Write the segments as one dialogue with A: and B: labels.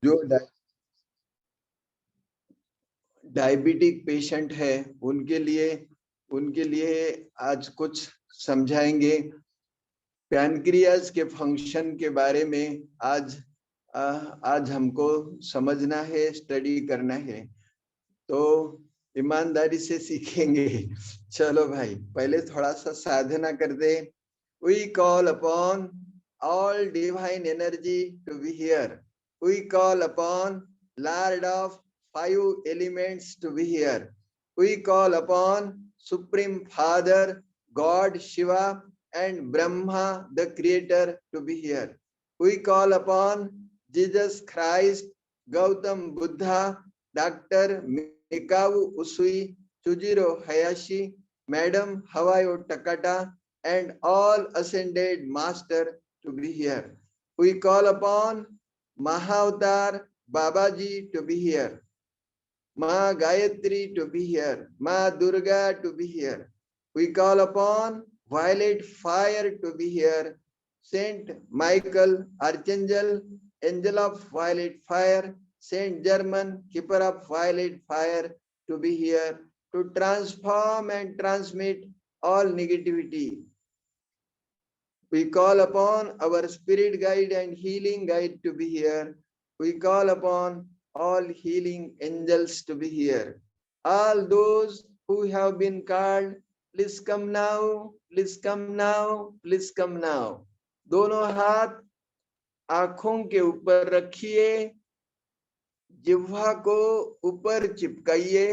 A: जो diabetic patient है उनके लिए आज कुछ समझाएंगे। पैनक्रियाज के फंक्शन के बारे में आज हमको समझना है, स्टडी करना है, तो ईमानदारी से सीखेंगे। चलो भाई, पहले थोड़ा सा साधना कर दे। We call upon all divine energy to be here. We call upon Lord of five elements to be here. We call upon Supreme Father, God Shiva, and Brahma, the Creator, to be here. We call upon Jesus Christ, Gautam Buddha, Dr. Mikao Usui, Chujiro Hayashi, Madam Hawayo Takata, and all ascended master to be here. We call upon Mahavatar Babaji to be here, Ma Gayatri to be here, Ma Durga to be here. We call upon Violet Fire to be here, Saint Michael Archangel, Angel of Violet Fire, Saint German, Keeper of Violet Fire to be here to transform and transmit all negativity. We call upon our spirit guide and healing guide to be here. We call upon all healing angels to be here. All those who have been called, please come now, please come now, please come now. दोनों हाथ आंखों के ऊपर रखिए, जिह्वा को ऊपर चिपकाइए,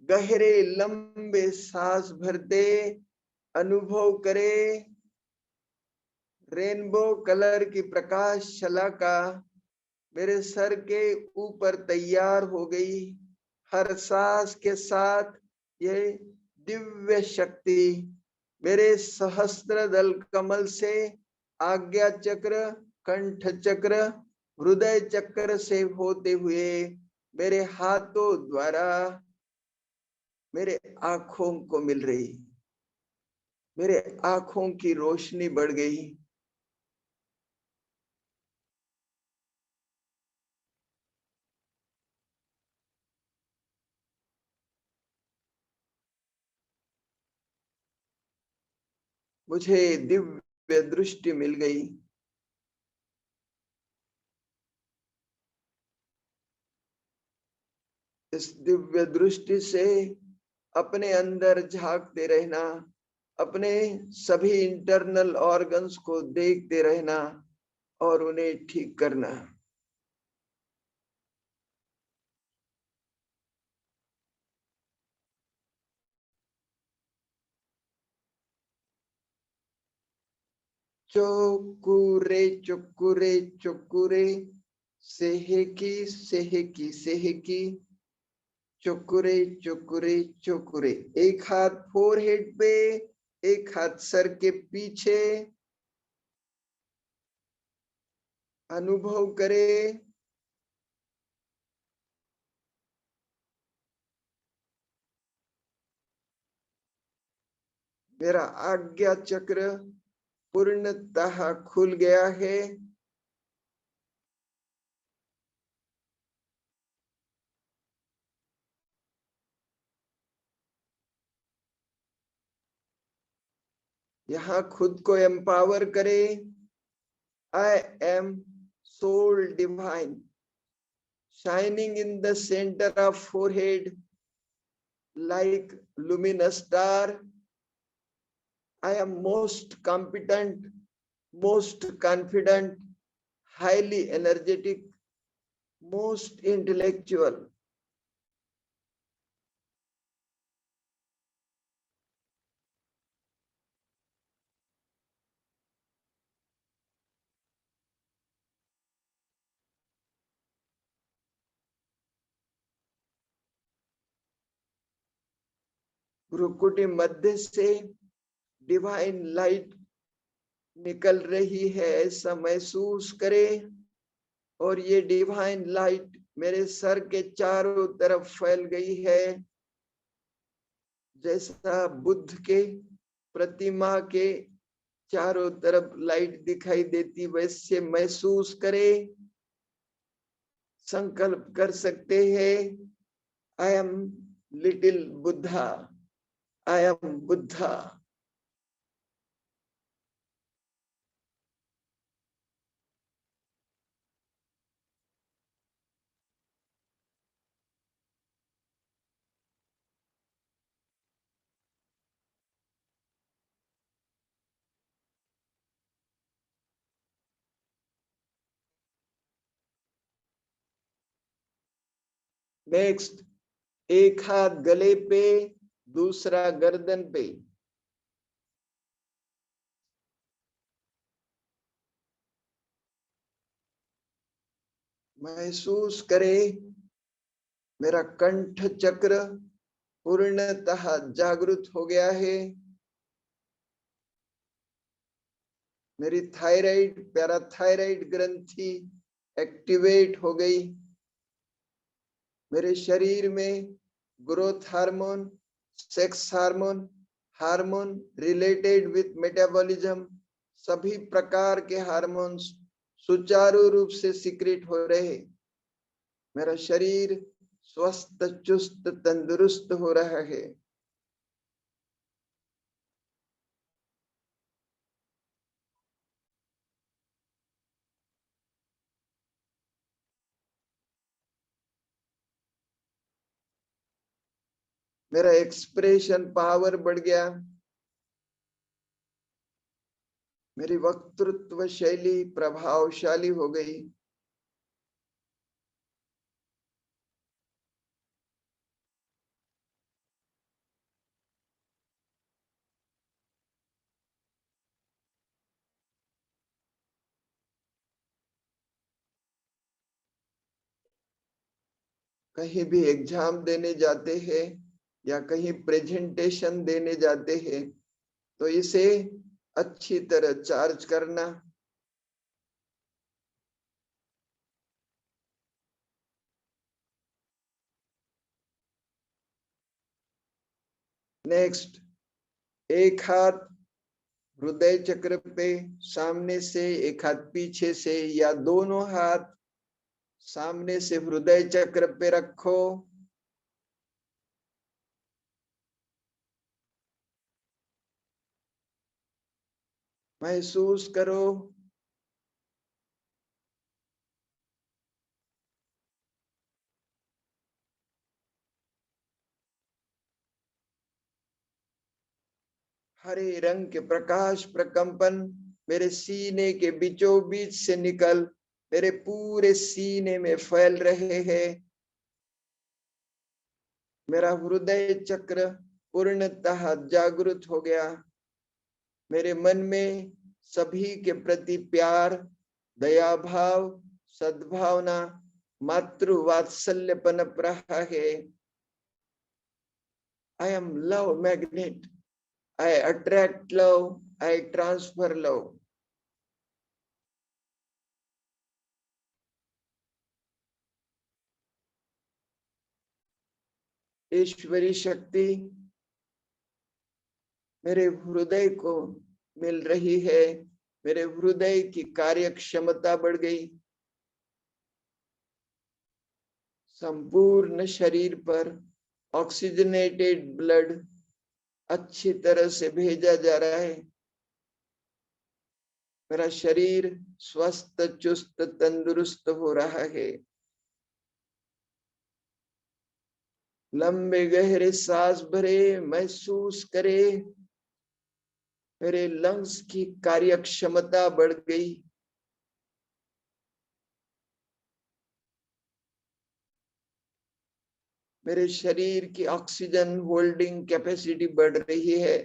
A: गहरे लंबे सांस भरते अनुभव करे रेनबो कलर की प्रकाश शलाका मेरे सर के ऊपर तैयार हो गई। हर सांस के साथ ये दिव्य शक्ति मेरे सहस्त्रदल कमल से आज्ञा चक्र, कंठ चक्र, हृदय चक्र से होते हुए मेरे हाथों द्वारा मेरे आंखों को मिल रही। मेरे आंखों की रोशनी बढ़ गई। मुझे दिव्य दृष्टि मिल गई। इस दिव्य दृष्टि से अपने अंदर झांकते रहना, अपने सभी इंटरनल ऑर्गन्स को देखते रहना और उन्हें ठीक करना। चोकुरे चोकुरे चोकुरे, सेहेकी सेहेकी सेहेकी, चोकुरे चोकुरे चोकुरे। एक हाथ फोरहेड पे, एक हाथ सर के पीछे। अनुभव करे मेरा आज्ञा चक्र पूर्णतः खुल गया है। यहाँ खुद को एम्पावर करे। I am soul divine, shining in the center of forehead like luminous star. I am most competent, most confident, highly energetic, most intellectual. भ्रुकुटी मध्य से डिवाइन लाइट निकल रही है ऐसा महसूस करें, और ये डिवाइन लाइट मेरे सर के चारों तरफ फैल गई है। जैसा बुद्ध के प्रतिमा के चारों तरफ लाइट दिखाई देती वैसे महसूस करें। संकल्प कर सकते हैं, I am little Buddha, I am Buddha. Next, एक हाथ गले पे, दूसरा गर्दन पे। महसूस करें मेरा कंठ चक्र पूर्णतः जागृत हो गया है। मेरी थायराइड, पैराथायराइड ग्रंथि एक्टिवेट हो गई। मेरे शरीर में growth hormone, sex hormone, hormone related with metabolism, सभी प्रकार के हार्मोन्स सुचारू रूप से सीक्रेट हो रहे। मेरा शरीर स्वस्थ, चुस्त, तंदुरुस्त हो रहा है। मेरा एक्सप्रेशन पावर बढ़ गया। मेरी वक्तृत्व शैली प्रभावशाली हो गई। कहीं भी एग्जाम देने जाते हैं या कहीं प्रेजेंटेशन देने जाते हैं तो इसे अच्छी तरह चार्ज करना। नेक्स्ट, एक हाथ हृदय चक्र पे सामने से, एक हाथ पीछे से, या दोनों हाथ सामने से हृदय चक्र पे रखो। महसूस करो हरे रंग के प्रकाश प्रकंपन मेरे सीने के बीचों बीच से निकल मेरे पूरे सीने में फैल रहे हैं। मेरा हृदय चक्र पूर्णतः जागृत हो गया। मेरे मन में सभी के प्रति प्यार, दया भाव, सद्भावना, मातृ वात्सल्य पनप रहा है। I am love magnet, I attract love, I transfer love. ईश्वरी शक्ति मेरे हृदय को मिल रही है। मेरे हृदय की कार्य क्षमता बढ़ गई। संपूर्ण शरीर पर ऑक्सीजनेटेड ब्लड अच्छी तरह से भेजा जा रहा है। मेरा शरीर स्वस्थ, चुस्त, तंदुरुस्त हो रहा है। लंबे गहरे सांस भरे, महसूस करे मेरे लंग्स की कार्य क्षमता बढ़ गई। मेरे शरीर की ऑक्सीजन होल्डिंग कैपेसिटी बढ़ रही है।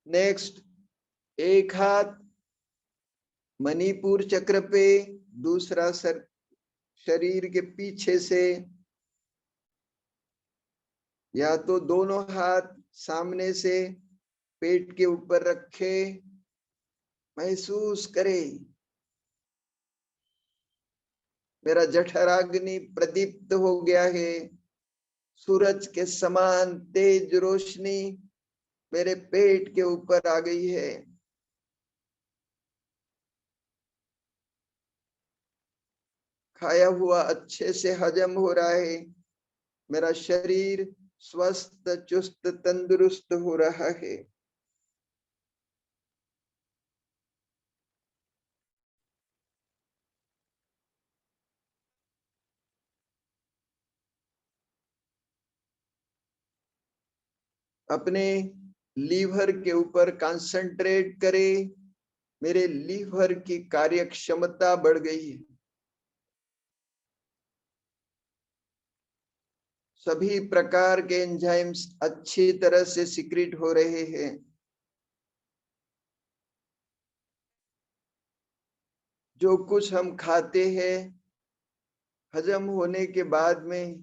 A: नेक्स्ट, एक हाथ मणिपुर चक्र पे, दूसरा सर शरीर के पीछे से, या तो दोनों हाथ सामने से पेट के ऊपर रखे। महसूस करें मेरा जठराग्नि प्रदीप्त हो गया है, सूरज के समान तेज रोशनी मेरे पेट के ऊपर आ गई है। खाया हुआ अच्छे से हजम हो रहा है। मेरा शरीर स्वस्थ चुस्त तंदुरुस्त हो रहा है। अपने लीवर के ऊपर कंसंट्रेट करें। मेरे लीवर की कार्य क्षमता बढ़ गई है। सभी प्रकार के एंजाइम्स अच्छी तरह से सिक्रीट हो रहे हैं। जो कुछ हम खाते हैं हजम होने के बाद में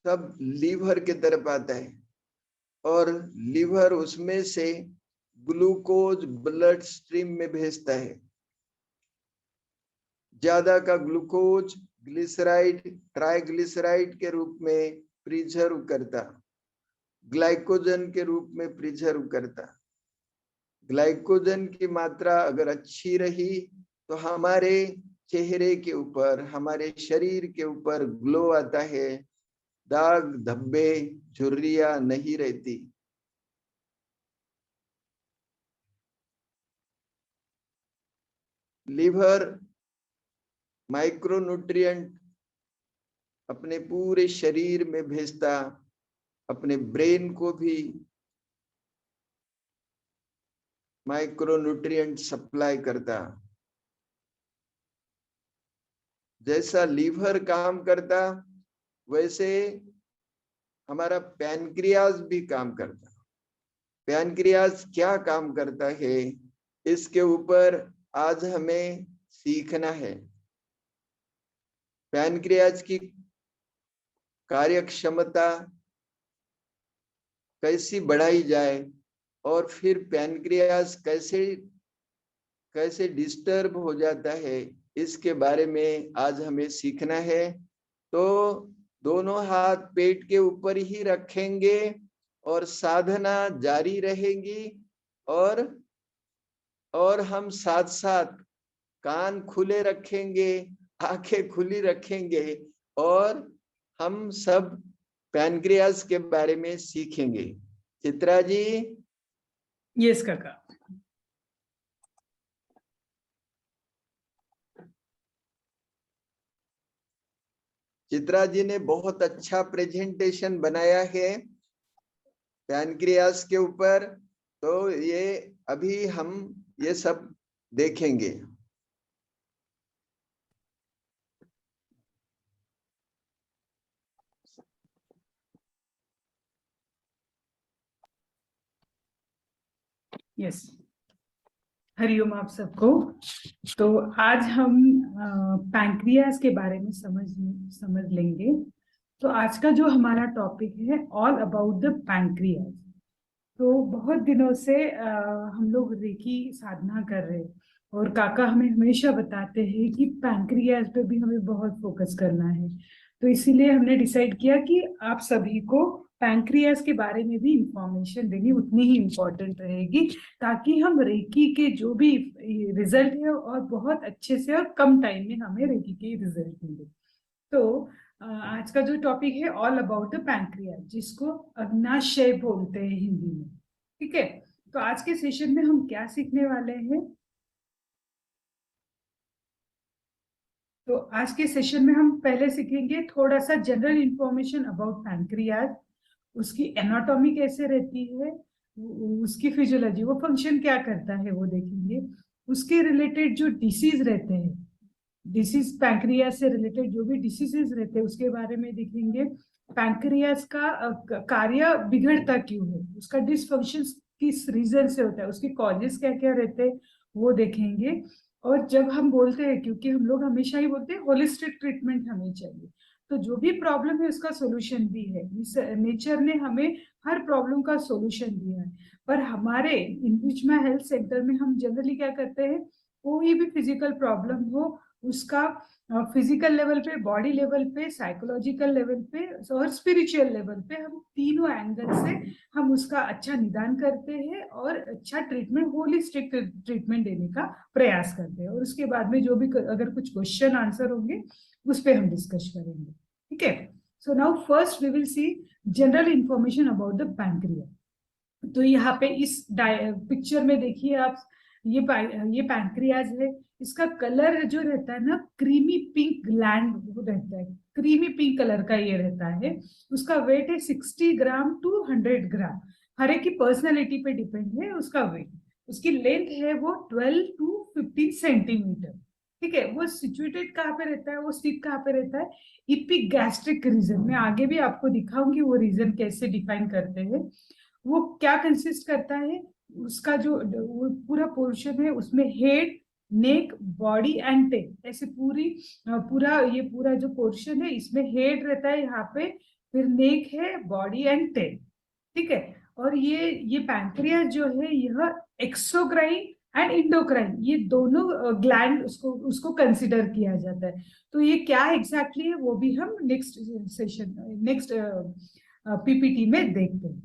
A: सब लीवर की तरफ आता है और लीवर उसमें से ग्लूकोज ब्लड स्ट्रीम में भेजता है। ज्यादा का ग्लूकोज ग्लिसराइड ट्राइग्लिसराइड के रूप में प्रिजर्व करता, ग्लाइकोजन के रूप में प्रिजर्व करता। ग्लाइकोजन की मात्रा अगर अच्छी रही तो हमारे चेहरे के ऊपर हमारे शरीर के ऊपर ग्लो आता है। दाग धब्बे झुर्रियां नहीं रहती। लीवर माइक्रोन्यूट्रिएंट अपने पूरे शरीर में भेजता, अपने ब्रेन को भी माइक्रोन्यूट्रिएंट सप्लाई करता। जैसा लीवर काम करता वैसे हमारा पैनक्रियाज भी काम करता। पैनक्रियाज क्या काम करता है इसके ऊपर आज हमें सीखना है। पैनक्रियाज की कार्य क्षमता कैसी बढ़ाई जाए और फिर पैनक्रियाज कैसे कैसे डिस्टर्ब हो जाता है इसके बारे में आज हमें सीखना है। तो दोनों हाथ पेट के ऊपर ही रखेंगे और साधना जारी रहेगी और हम साथ साथ कान खुले रखेंगे, आंखें खुली रखेंगे और हम सब पैनक्रियाज के बारे में सीखेंगे। चित्रा जी।
B: यस काका।
A: चित्रा जी ने बहुत अच्छा प्रेजेंटेशन बनाया है पैनक्रियाज के ऊपर। तो ये अभी हम ये सब देखेंगे।
B: यस, हरिओम आप सबको। तो आज हम पैंक्रियाज के बारे में समझ लेंगे। तो आज का जो हमारा टॉपिक है ऑल अबाउट द पैंक्रियाज। तो बहुत दिनों से हम लोग रेकी साधना कर रहे हैं और काका हमें हमेशा बताते हैं कि पैंक्रियाज पे भी हमें बहुत फोकस करना है। तो इसीलिए हमने डिसाइड किया कि आप सभी को पैंक्रियाज के बारे में भी इंफॉर्मेशन देनी उतनी ही इम्पोर्टेंट रहेगी, ताकि हम रेकी के जो भी रिजल्ट है और बहुत अच्छे से और कम टाइम में हमें रेकी के रिजल्ट मिले। तो आज का जो टॉपिक है ऑल अबाउट द पैंक्रियाज, जिसको अग्नाशय बोलते हैं हिंदी में। ठीक है, तो आज के सेशन में हम क्या सीखने वाले हैं? तो आज के सेशन में हम पहले सीखेंगे थोड़ा सा जनरल इंफॉर्मेशन अबाउट पैंक्रियाज, उसकी एनाटॉमी कैसे रहती है, उसकी फिजियोलॉजी, वो फंक्शन क्या करता है वो देखेंगे। उसके रिलेटेड जो डिसीज रहते हैं, डिसीज पैंक्रियाज से रिलेटेड जो भी डिसीजेस रहते हैं उसके बारे में देखेंगे। पैंक्रियाज का कार्य बिगड़ता क्यों है, उसका डिसफंक्शन किस रीजन से होता है, उसके कॉजेस क्या क्या रहते हैं वो देखेंगे। और जब हम बोलते हैं, क्योंकि हम लोग हमेशा ही बोलते हैं होलिस्टिक ट्रीटमेंट हमें चाहिए, तो जो भी प्रॉब्लम है उसका सोल्यूशन भी है। नेचर ने हमें हर प्रॉब्लम का सोल्यूशन दिया है। पर हमारे इंडिविजुअल हेल्थ सेंटर में हम जनरली क्या करते हैं, कोई भी फिजिकल प्रॉब्लम हो उसका फिजिकल लेवल पे, बॉडी लेवल पे, साइकोलॉजिकल लेवल पे और स्पिरिचुअल लेवल पे, हम तीनों एंगल से हम उसका अच्छा निदान करते हैं और अच्छा ट्रीटमेंट, होलिस्टिक ट्रीटमेंट देने का प्रयास करते हैं। और उसके बाद में जो भी अगर कुछ क्वेश्चन आंसर होंगे उस पर हम डिस्कस करेंगे, ठीक है। So now first we will see general information about the pancreas. तो यहाँ पे इस पिक्चर में देखिए आप, ये पैंक्रियाज है। इसका कलर जो रहता है ना, क्रीमी पिंक ग्लैंड रहता है, क्रीमी पिंक कलर का ये रहता है। उसका वेट है 60 ग्राम टू 100 ग्राम, हर एक की पर्सनैलिटी पे डिपेंड है उसका वेट। उसकी लेंथ है वो 12 टू 15 सेंटीमीटर, ठीक है। वो सिचुएटेड कहाँ पे रहता है, वो स्थित कहाँ पे रहता है, इपिगैस्ट्रिक रीजन में। आगे भी आपको दिखाऊंगी वो रीजन कैसे डिफाइन करते हैं। वो क्या कंसिस्ट करता है, उसका जो पूरा पोर्शन है उसमें head, neck, body and tail, ऐसे पूरा जो पोर्शन है इसमें हेड रहता है यहाँ पे, फिर नेक है, बॉडी एंड टेल, ठीक है। और ये पैंक्रियास जो है यह एक्सोक्राइन एंड इंडोक्राइन, ये दोनों ग्लैंड उसको कंसिडर किया जाता है। तो ये क्या एग्जैक्टली है वो भी हम नेक्स्ट सेशन, नेक्स्ट पीपीटी में देखते हैं,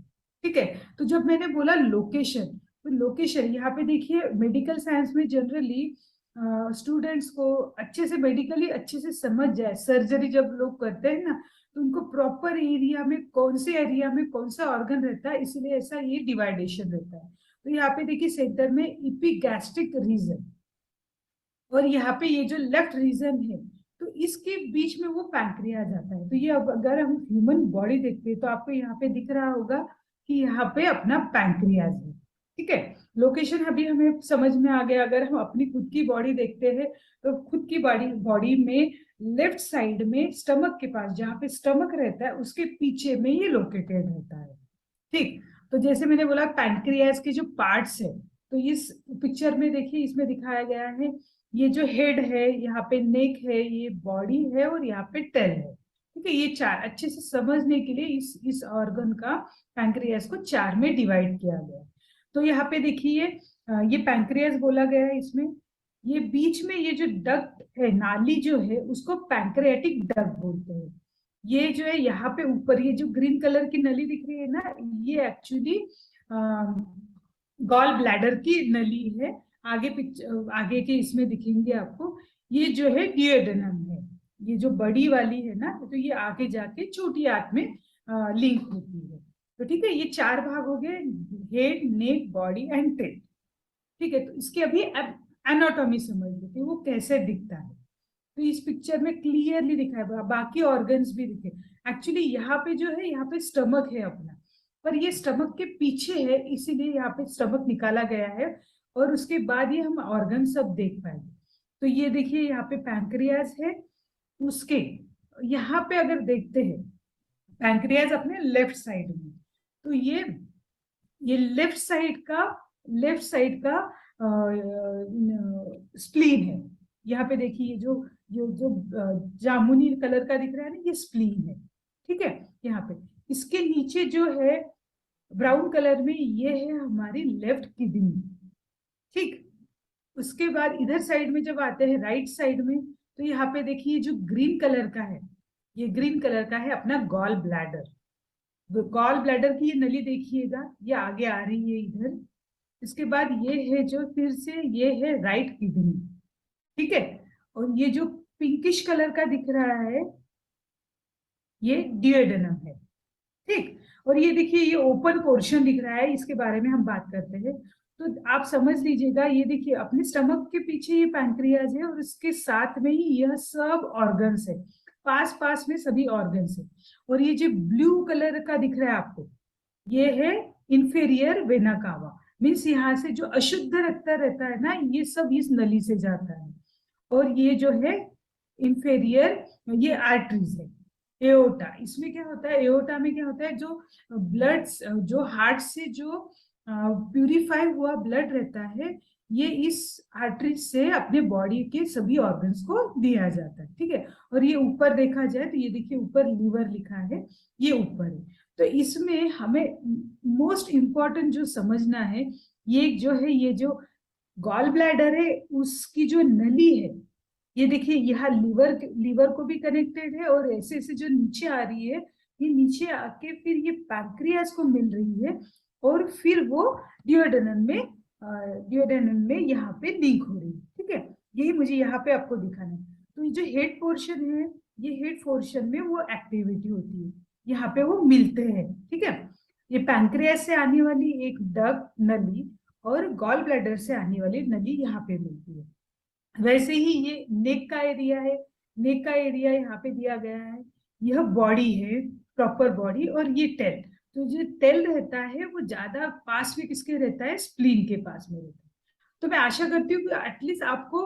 B: ठीक है। तो जब मैंने बोला लोकेशन, तो लोकेशन यहाँ पे देखिए, मेडिकल साइंस में जनरली स्टूडेंट्स को अच्छे से मेडिकली अच्छे से समझ जाए, सर्जरी जब लोग करते हैं ना, तो उनको प्रॉपर एरिया में कौन से एरिया में कौन सा ऑर्गन रहता है, इसलिए ऐसा ये डिवाइडेशन रहता है। तो यहाँ पे देखिए सेंटर में इपिगैस्ट्रिक रीजन, और यहाँ पे ये जो लेफ्ट रीजन है, तो इसके बीच में वो पैंक्रियाज आता है। तो ये अगर हम ह्यूमन बॉडी देखते हैं तो आपको यहाँ पे दिख रहा होगा कि यहाँ पे अपना पैंक्रियाज है, ठीक है। लोकेशन अभी हमें समझ में आ गया। अगर हम अपनी खुद की बॉडी देखते हैं तो खुद की बॉडी में लेफ्ट साइड में स्टमक के पास, जहाँ पे स्टमक रहता है उसके पीछे में ये लोकेटेड रहता है, ठीक। तो जैसे मैंने बोला पैंक्रियाज के जो पार्ट्स है, तो इस पिक्चर में देखिए इसमें दिखाया गया है, ये जो हेड है, यहाँ पे नेक है, ये बॉडी है और यहाँ पे टेल है, ठीक है। ये चार, अच्छे से समझने के लिए इस ऑर्गन का, पैंक्रियास को चार में डिवाइड किया गया। तो यहाँ पे देखिए ये पैंक्रियास बोला गया है इसमें। ये बीच में ये जो डक्ट है, नाली जो है, उसको पैंक्रियाटिक डक्ट बोलते हैं। ये जो है यहाँ पे ऊपर ये जो ग्रीन कलर की नली दिख रही है ना, ये एक्चुअली गॉल ब्लैडर की नली है। आगे के इसमें दिखेंगे आपको, ये जो है डिओडेनम है, ये जो बड़ी वाली है ना, तो ये आगे जाके छोटी आंत में लिंक होती है। तो ठीक है, ये चार भाग हो गए, head, neck, body and tail, ठीक है। तो इसके अभी एनाटॉमी समझ लेते हैं वो कैसे दिखता है। तो इस पिक्चर में क्लियरली दिखा है, बाकी ऑर्गन्स भी दिखे। एक्चुअली यहाँ पे जो है, यहाँ पे स्टमक है अपना, पर ये स्टमक के पीछे है, इसीलिए यहाँ पे स्टमक निकाला गया है, और उसके बाद ये हम ऑर्गन सब देख पाएंगे। तो ये देखिए यहाँ पे पैंक्रियाज है, उसके यहाँ पे अगर देखते हैं पैंक्रियाज अपने लेफ्ट साइड में, तो ये लेफ्ट साइड का स्प्लीन है। यहाँ पे देखिए जो जामुनी कलर का दिख रहा है ना, ये स्प्लीन है, ठीक है। यहाँ पे इसके नीचे जो है ब्राउन कलर में, ये है हमारी लेफ्ट किडनी, ठीक। उसके बाद इधर साइड में जब आते हैं राइट साइड में, तो यहाँ पे देखिए जो ग्रीन कलर का है, ये ग्रीन कलर का है अपना गॉल ब्लैडर। गॉल ब्लैडर की ये नली देखिएगा, ये आगे आ रही है इधर। इसके बाद ये है जो फिर से ये है राइट किडनी, ठीक है। और ये जो पिंकिश कलर का दिख रहा है, ये डिओडेनम है, ठीक। और ये देखिए ये ओपन पोर्शन दिख रहा है, इसके बारे में हम बात करते हैं। तो आप समझ लीजिएगा, ये देखिए अपने स्टमक के पीछे ये पैंक्रियाज है, और इसके साथ में ही यह सब ऑर्गन्स है, पास में सभी ऑर्गन्स है। और ये जो ब्लू कलर का दिख रहा है आपको, ये है इंफीरियर वेना कावा, मीन्स यहाँ से जो अशुद्ध रक्त रहता है ना, ये सब इस नली से जाता है। और ये जो है इंफीरियर, ये आर्टरीज है। एओटा, इसमें क्या होता है, एओटा में क्या होता है, जो ब्लड, जो हार्ट से जो प्यूरिफाई हुआ ब्लड रहता है, ये इस आर्टरी से अपने बॉडी के सभी ऑर्गन्स को दिया जाता है, ठीक है। और ये ऊपर देखा जाए तो ये देखिए ऊपर लीवर लिखा है, ये ऊपर है। तो इसमें हमें मोस्ट इम्पॉर्टेंट जो समझना है, ये जो है, ये जो गॉल ब्लैडर है उसकी जो नली है, ये देखिए यहाँ लीवर को भी कनेक्टेड है, और ऐसे ऐसे जो नीचे आ रही है, ये नीचे आके फिर ये पैंक्रियास को मिल रही है, और फिर वो डिओडेनम में यहाँ पे लिंक हो रही है। ठीक है, यही मुझे यहाँ पे आपको दिखाना है। तो ये जो हेड पोर्शन है, ये हेड पोर्शन में वो एक्टिविटी होती है, यहाँ पे वो मिलते हैं। ठीक है, ये पैंक्रियास से आने वाली एक डक्ट नली और गॉल ब्लैडर से आने वाली नली यहाँ पे मिलती है। वैसे ही ये नेक का एरिया है, नेक का एरिया यहाँ पे दिया गया है। यह बॉडी है, प्रॉपर बॉडी, और ये टेल। तो जो टेल रहता है वो ज्यादा पास में किसके रहता है, स्प्लीन के पास में रहता है। तो मैं आशा करती हूँ कि एटलीस्ट आपको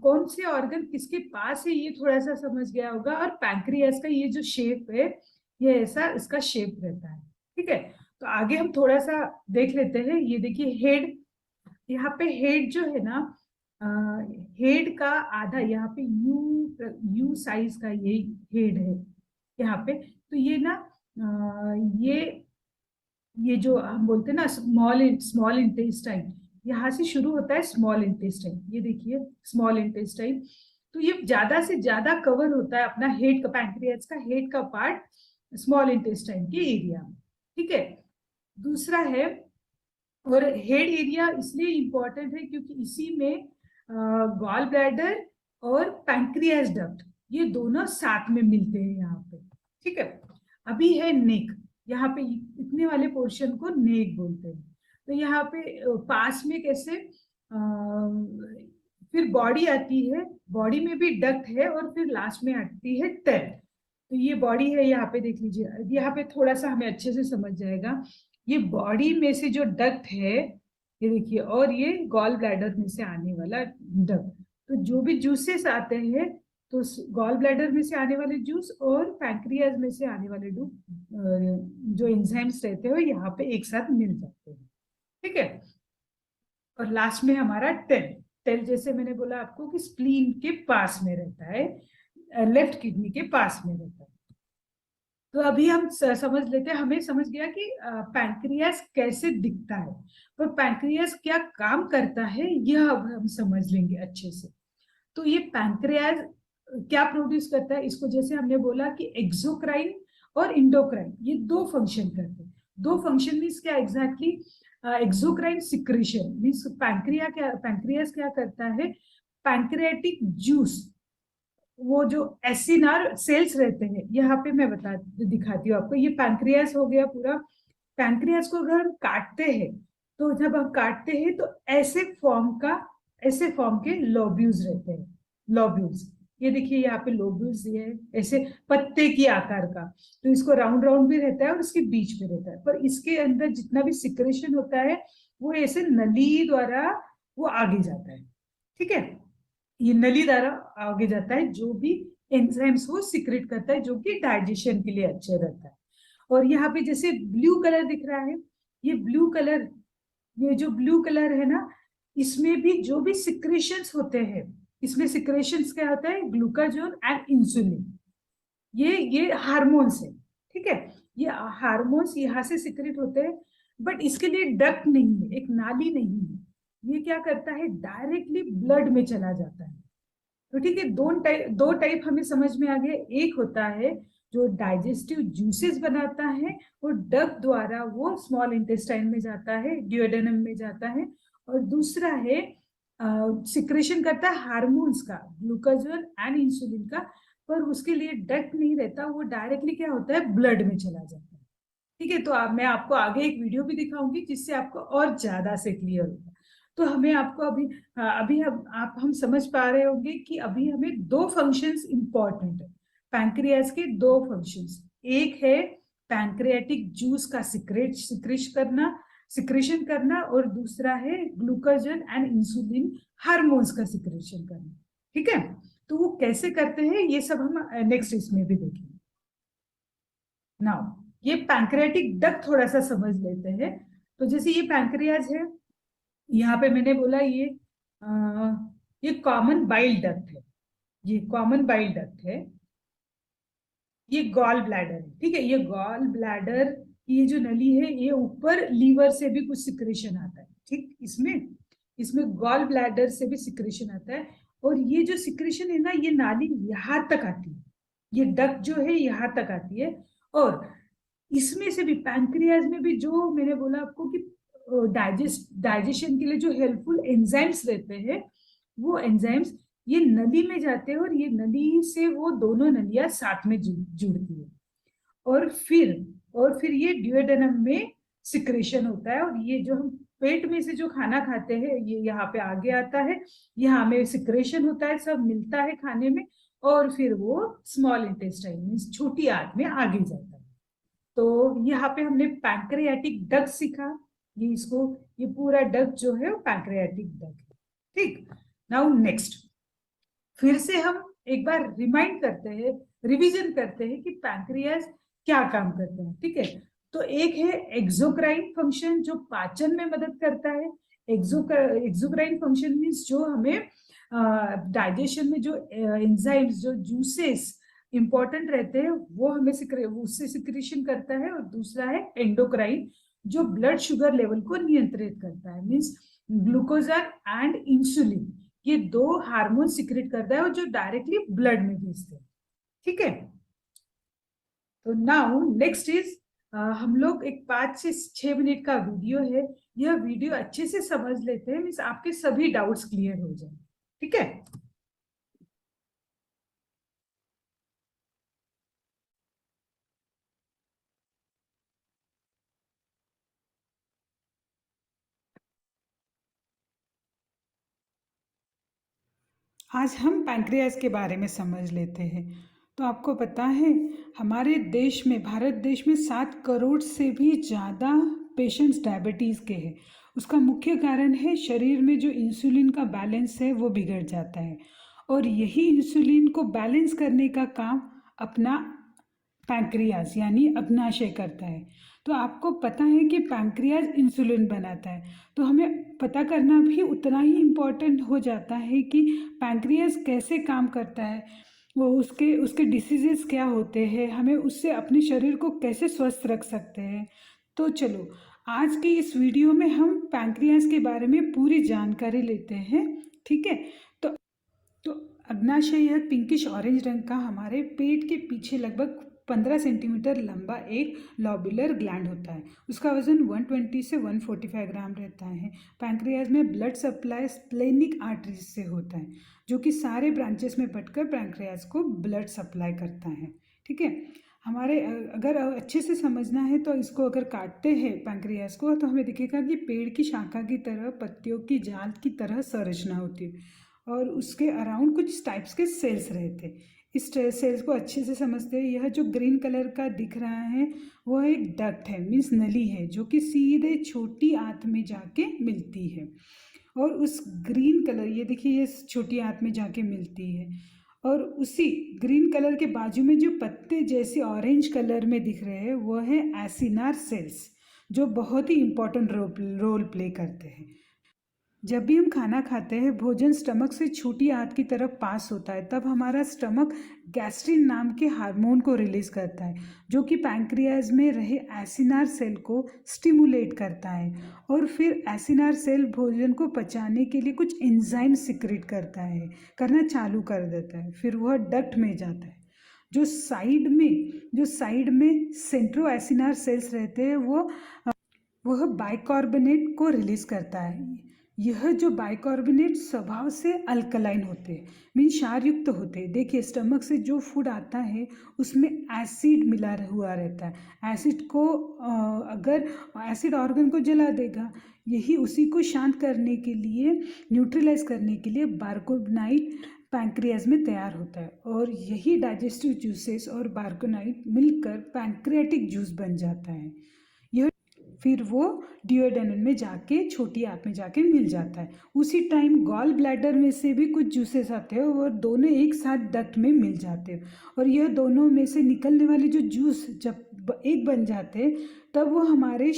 B: कौन से ऑर्गन किसके पास है ये थोड़ा सा समझ गया होगा। और पैंक्रियास का ये जो शेप है, ये ऐसा इसका शेप रहता है। ठीक है, तो आगे हम थोड़ा सा देख लेते हैं। ये देखिए हेड, यहाँ पे हेड जो है ना, हेड का आधा यहाँ पे यू साइज का ये हेड है यहाँ पे। तो ये ना ये जो हम बोलते हैं ना स्मॉल इंटेस्टाइन, यहाँ से शुरू होता है स्मॉल इंटेस्टाइन। ये देखिए स्मॉल इंटेस्टाइन, तो ये ज्यादा से ज्यादा कवर होता है अपना हेड का, पैंक्रियास का हेड का पार्ट स्मॉल इंटेस्टाइन के एरिया में। ठीक है, दूसरा है, और हेड एरिया इसलिए इंपॉर्टेंट है क्योंकि इसी में गॉल ब्लैडर और पैंक्रियास डक्ट ये दोनों साथ में मिलते हैं यहाँ पे। ठीक है, अभी है नेक, यहाँ पे इतने वाले पोर्शन को नेक बोलते हैं। तो यहाँ पे पास में कैसे फिर बॉडी आती है, बॉडी में भी डक्ट है, और फिर लास्ट में आती है टेल। तो ये बॉडी है, यहाँ पे देख लीजिए, यहाँ पे थोड़ा सा हमें अच्छे से समझ जाएगा। ये बॉडी में से जो डक्ट है ये देखिए, और ये गॉल ब्लैडर में से आने वाला डक्ट। तो जो भी जूसेस आते हैं, तो गॉल ब्लैडर में से आने वाले जूस और पैंक्रियाज में से आने वाले जो एंजाइम्स रहते हैं यहाँ पे एक साथ मिल जाते हैं। ठीक है, और लास्ट में हमारा टेल। टेल जैसे मैंने बोला आपको कि स्प्लीन के पास में रहता है, लेफ्ट किडनी के पास में रहता है। तो अभी हम समझ लेते हैं, हमें समझ गया कि पैंक्रियास कैसे दिखता है, पर पैंक्रियास क्या काम करता है यह अब हम समझ लेंगे अच्छे से। तो ये पैंक्रियास क्या प्रोड्यूस करता है, इसको जैसे हमने बोला कि एक्सोक्राइन और इंडोक्राइन ये दो फंक्शन करते हैं। दो फंक्शन मीन्स क्या exactly, exocrine secretion means pancreas क्या करता है, पैंक्रियाटिक जूस, वो जो एसिनार सेल्स रहते हैं, यहाँ पे मैं दिखाती हूँ आपको। ये पैंक्रियास हो गया पूरा। पैंक्रियास को अगर हम काटते हैं, तो जब हम काटते हैं तो ऐसे फॉर्म के लोब्यूल्स रहते हैं, लोब्यूल्स। ये देखिए यहाँ पे लोब्यूल्स ये है ऐसे पत्ते की आकार का। तो इसको राउंड राउंड भी रहता है और इसके बीच में रहता है, पर इसके अंदर जितना भी सिक्रेशन होता है वो ऐसे नली द्वारा वो आगे जाता है। ठीक है, ये नली द्वारा आगे जाता है, जो भी एंजाइम्स वो सिक्रेट करता है, जो कि डाइजेशन के लिए अच्छे रहता है। और यहाँ पे जैसे ब्लू कलर दिख रहा है, ये जो ब्लू कलर है ना, इसमें भी जो भी सिक्रेशंस होते हैं, इसमें सिक्रेशंस क्या होता है, ग्लूकागोन एंड इंसुलिन, ये हार्मोन्स है। ठीक है, ये हार्मोन्स यहाँ से सिक्रेट होते हैं, बट इसके लिए डक्ट नहीं है, एक नाली नहीं है। ये क्या करता है, डायरेक्टली ब्लड में चला जाता है। तो ठीक है, दो टाइप हमें समझ में आ गया। एक होता है जो डाइजेस्टिव जूसेस बनाता है, वो डक्ट द्वारा वो स्मॉल इंटेस्टाइन में जाता है, डिओडेनम में जाता है। और दूसरा है सिक्रेशन करता है हार्मोन्स का, ग्लूकागोन एंड इंसुलिन का, पर उसके लिए डक्ट नहीं रहता, वो डायरेक्टली क्या होता है, ब्लड में चला जाता है। ठीक है, तो मैं आपको आगे एक वीडियो भी दिखाऊंगी जिससे आपको और ज्यादा से क्लियर होगा। तो हमें आपको अभी हम समझ पा रहे होंगे कि अभी हमें दो फंक्शंस इंपॉर्टेंट है, पैंक्रियास के दो फंक्शंस। एक है पैंक्रियाटिक जूस का सिक्रेशन करना, और दूसरा है ग्लूकागोन एंड इंसुलिन हार्मोन्स का सिक्रेशन करना। ठीक है, तो वो कैसे करते हैं ये सब हम नेक्स्ट इसमें भी देखेंगे। नाउ ये पैंक्रियाटिक डक्ट थोड़ा सा समझ लेते हैं। तो जैसे ये पैंक्रियाज है, यहाँ पे मैंने बोला ये कॉमन बाइल डक्ट है, ये कॉमन बाइल डक्ट है। ये गॉल ब्लैडर है। ठीक है, ये गॉल ब्लैडर की ये जो नली है, ये ऊपर लीवर से भी कुछ सिक्रेशन आता है। ठीक, इसमें गॉल ब्लैडर से भी सिक्रेशन आता है, और ये जो सिक्रेशन है ना, ये नाली यहाँ तक आती है, ये डक्ट जो है यहाँ तक आती है। और इसमें से भी पैंक्रियाज में भी जो मैंने बोला आपको कि डाइजेशन के लिए जो हेल्पफुल एंजाइम्स रहते हैं, वो एंजाइम्स ये नली में जाते हैं, और ये नली से वो दोनों नलियां साथ में जुड़ती है। और फिर ये ड्यूओडेनम में सिक्रेशन होता है, और ये जो हम पेट में से जो खाना खाते हैं ये यहाँ पे आगे आता है, यहाँ में सिक्रेशन होता है, सब मिलता है खाने में, और फिर वो स्मॉल इंटेस्टाइन मीन्स छोटी आंत में आगे जाता है। तो यहाँ पे हमने पैंक्रियाटिक डक्ट सीखा, ये पूरा डक्ट जो है वो पैंक्रियाटिक डक्ट है। ठीक, नाउ नेक्स्ट, फिर से हम एक बार रिमाइंड करते हैं, रिवीजन करते हैं कि पैंक्रियाज क्या काम करते हैं। ठीक है, तो एक है एक्सोक्राइन फंक्शन जो पाचन में मदद करता है। एक्सोक्राइन फंक्शन मीन्स जो हमें डाइजेशन में जो एंजाइम्स जो जूसेस इंपॉर्टेंट रहते हैं वो हमें उससे सिक्रेशन करता है। और दूसरा है एंडोक्राइन जो ब्लड शुगर लेवल को नियंत्रित करता है, मीन्स ग्लूकोजन एंड इंसुलिन, ये दो हार्मोन सिक्रेट करता है और जो डायरेक्टली ब्लड में भेजते हैं। ठीक है, तो नाउ नेक्स्ट इज, हम लोग एक 5 से 6 मिनट का वीडियो है, यह वीडियो अच्छे से समझ लेते हैं, मीन्स आपके सभी डाउट्स क्लियर हो जाए। ठीक है, आज हम पैंक्रियाज के बारे में समझ लेते हैं। तो आपको पता है हमारे देश में, भारत देश में 7 करोड़ से भी ज़्यादा पेशेंट्स डायबिटीज़ के हैं। उसका मुख्य कारण है शरीर में जो इंसुलिन का बैलेंस है वो बिगड़ जाता है, और यही इंसुलिन को बैलेंस करने का काम अपना पैंक्रियाज यानी अग्नाशय करता है। तो आपको पता है कि पैंक्रियाज इंसुलिन बनाता है, तो हमें पता करना भी उतना ही इम्पोर्टेंट हो जाता है कि पैंक्रियाज कैसे काम करता है, वो उसके उसके डिसीजेस क्या होते हैं, हमें उससे अपने शरीर को कैसे स्वस्थ रख सकते हैं। तो चलो आज की इस वीडियो में हम पैंक्रियाज के बारे में पूरी जानकारी लेते हैं। ठीक है, तो अग्नाशय यह पिंकिश ऑरेंज रंग का हमारे पेट के पीछे लगभग 15 सेंटीमीटर लंबा एक लॉब्यूलर ग्लैंड होता है। उसका वजन 120 से 145 ग्राम रहता है। पैंक्रियाज में ब्लड सप्लाई स्प्लेनिक आर्टरीज से होता है, जो कि सारे ब्रांचेस में बटकर पैंक्रियाज को ब्लड सप्लाई करता है। ठीक है, हमारे अगर अच्छे से समझना है तो इसको अगर काटते हैं पैंक्रियाज को, तो हमें दिखेगा कि पेड़ की शाखा की तरह, पत्तियों की जाल की तरह संरचना होती है, और उसके अराउंड कुछ टाइप्स के सेल्स रहते हैं। इस सेल्स को अच्छे से समझते हैं। यह जो ग्रीन कलर का दिख रहा है वो एक डक्ट है, मीन्स नली है, जो कि सीधे छोटी आंत में जाके मिलती है। और उस ग्रीन कलर, ये देखिए, ये छोटी आंत में जाके मिलती है। और उसी ग्रीन कलर के बाजू में जो पत्ते जैसे ऑरेंज कलर में दिख रहे हैं वो है एसिनार सेल्स, जो बहुत ही इंपॉर्टेंट रोल प्ले करते हैं। जब भी हम खाना खाते हैं, भोजन स्टमक से छोटी आंत की तरफ पास होता है, तब हमारा स्टमक गैस्ट्रिन नाम के हार्मोन को रिलीज करता है, जो कि पैंक्रियाज में रहे एसिनार सेल को स्टिमुलेट करता है। और फिर एसिनार सेल भोजन को पचाने के लिए कुछ एंजाइम सिक्रेट करना चालू कर देता है। फिर वह डक्ट में जाता है। जो साइड में सेंट्रो एसिनार सेल्स रहते हैं वह बाइकार्बोनेट को रिलीज करता है। यह जो बाइकार्बोनेट स्वभाव से अल्कलाइन होते हैं, मीन क्षारयुक्त होते हैं। देखिए, स्टमक से जो फूड आता है उसमें एसिड मिला हुआ रहता है। एसिड को अगर एसिड ऑर्गन को जला देगा, यही उसी को शांत करने के लिए, न्यूट्रलाइज करने के लिए बारकोनाइट पैंक्रियाज में तैयार होता है, और यही डाइजेस्टिव जूसेस और बारकोनाइट मिलकर पैंक्रियाटिक जूस बन जाता है। फिर वो डिओडेनम में जाके छोटी आंत में जाके मिल जाता है। उसी टाइम गॉल ब्लैडर में से भी कुछ जूसेस आते हैं और दोनों एक साथ डक्ट में मिल जाते हैं, और यह दोनों में से निकलने वाले जो जूस जब एक बन जाते हैं, तब वो हमारे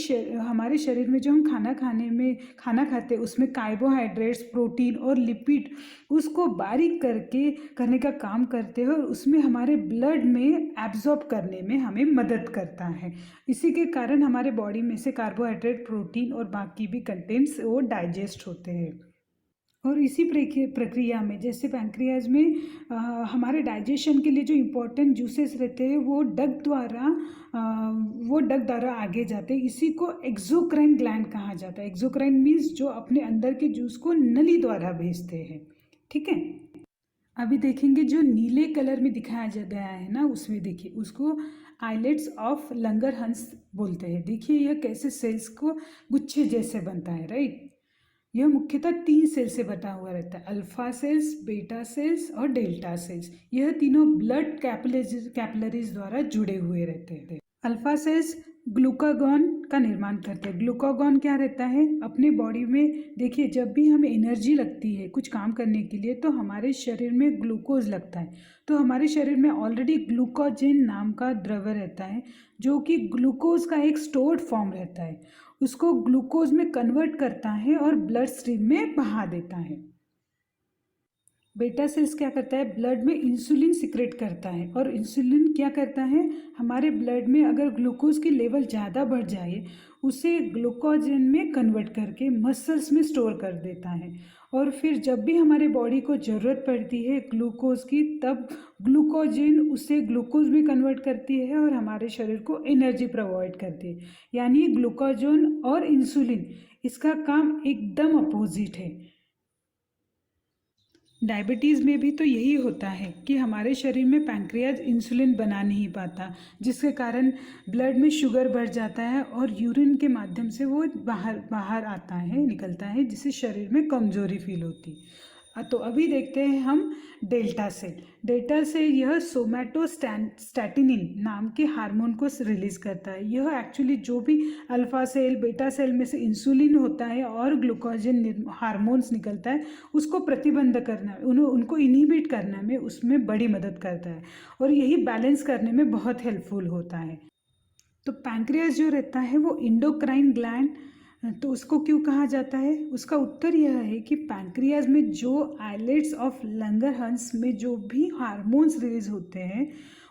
B: शरीर में जो हम खाना खाते हैं उसमें कार्बोहाइड्रेट्स, प्रोटीन और लिपिड उसको बारीक करने का काम करते हैं, और उसमें हमारे ब्लड में एब्जॉर्ब करने में हमें मदद करता है। इसी के कारण हमारे बॉडी में से कार्बोहाइड्रेट, प्रोटीन और बाकी भी कंटेंट्स वो डाइजेस्ट होते हैं। और इसी प्रक्रिया में जैसे पैंक्रियाज में हमारे डाइजेशन के लिए जो इम्पोर्टेंट जूसेस रहते हैं वो डग द्वारा आगे जाते हैं। इसी को एक्सोक्राइन ग्लैंड कहा जाता है। एक्सोक्राइन मीन्स जो अपने अंदर के जूस को नली द्वारा भेजते हैं। ठीक है, अभी देखेंगे जो नीले कलर में दिखाया गया है ना, उसमें देखिए उसको आइलेट्स ऑफ लंगरहंस बोलते हैं। देखिए यह कैसे सेल्स को गुच्छे जैसे बनता है, राइट। यह मुख्यतः 3 सेल से बटा हुआ रहता है, अल्फा सेल्स, बीटा सेल्स और डेल्टा सेल्स। यह तीनों ब्लड कैपिलरीज द्वारा जुड़े हुए रहते हैं। अल्फा सेल्स ग्लूकागॉन का निर्माण करते हैं। ग्लूकागॉन क्या रहता है अपने बॉडी में, देखिए जब भी हमें एनर्जी लगती है कुछ काम करने के लिए तो हमारे शरीर में ग्लूकोज लगता है। तो हमारे शरीर में ऑलरेडी ग्लूकोजेन नाम का द्रव्य रहता है जो कि ग्लूकोज का एक स्टोर्ड फॉर्म रहता है। उसको ग्लूकोज में कन्वर्ट करता है और ब्लड स्ट्रीम में बहा देता है। बीटा सेल्स क्या करता है, ब्लड में इंसुलिन सिक्रेट करता है। और इंसुलिन क्या करता है, हमारे ब्लड में अगर ग्लूकोज की लेवल ज़्यादा बढ़ जाए उसे ग्लूकोजन में कन्वर्ट करके मसल्स में स्टोर कर देता है। और फिर जब भी हमारे बॉडी को ज़रूरत पड़ती है ग्लूकोज की, तब ग्लूकोजन उसे ग्लूकोज में कन्वर्ट करती है और हमारे शरीर को एनर्जी प्रोवाइड करती है। यानी ग्लूकोजन और इंसुलिन इसका काम एकदम अपोजिट है। डायबिटीज़ में भी तो यही होता है कि हमारे शरीर में पैंक्रियाज इंसुलिन बना नहीं पाता, जिसके कारण ब्लड में शुगर बढ़ जाता है और यूरिन के माध्यम से वो बाहर आता है, निकलता है, जिससे शरीर में कमजोरी फील होती है। तो अभी देखते हैं हम डेल्टा सेल। डेल्टा सेल यह सोमैटोस्टैटिनिन नाम के हार्मोन को रिलीज करता है। यह एक्चुअली जो भी अल्फा सेल बीटा सेल में से इंसुलिन होता है और ग्लूकोजन हार्मोन्स निकलता है उसको प्रतिबंध करना, उनको इनहिबिट करने में उसमें बड़ी मदद करता है और यही बैलेंस करने में बहुत हेल्पफुल होता है। तो पैंक्रियास जो रहता है वो इंडोक्राइन ग्लैंड, तो उसको क्यों कहा जाता है, उसका उत्तर यह है कि पैंक्रियाज में जो आइलेट्स ऑफ लंगरहंस में जो भी हार्मोन्स रिलीज होते हैं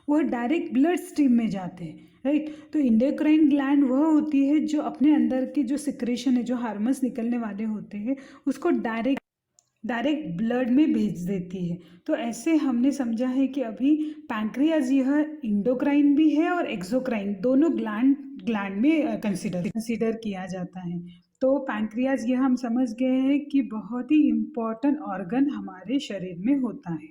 B: वह डायरेक्ट ब्लड स्ट्रीम में जाते हैं, राइट। तो इंडोक्राइन ग्लैंड वह होती है जो अपने अंदर की जो सिक्रेशन है, जो हार्मोन्स निकलने वाले होते हैं उसको डायरेक्ट ब्लड में भेज देती है। तो ऐसे हमने समझा है कि अभी पैंक्रियाज यह इंडोक्राइन भी है और एक्सोक्राइन, दोनों ग्लैंड में कंसीडर किया जाता है। तो पैंक्रियाज यह हम समझ गए हैं कि बहुत ही इम्पोर्टेंट ऑर्गन हमारे शरीर में होता है।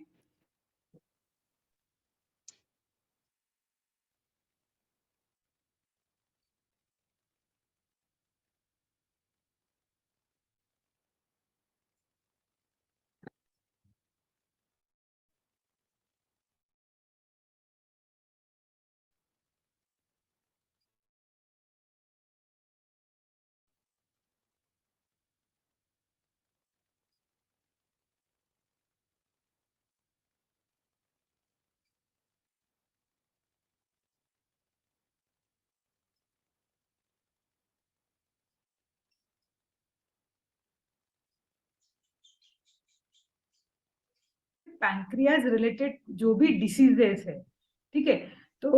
B: पैंक्रियाज रिलेटेड जो भी डिसीजेस है, ठीक है, तो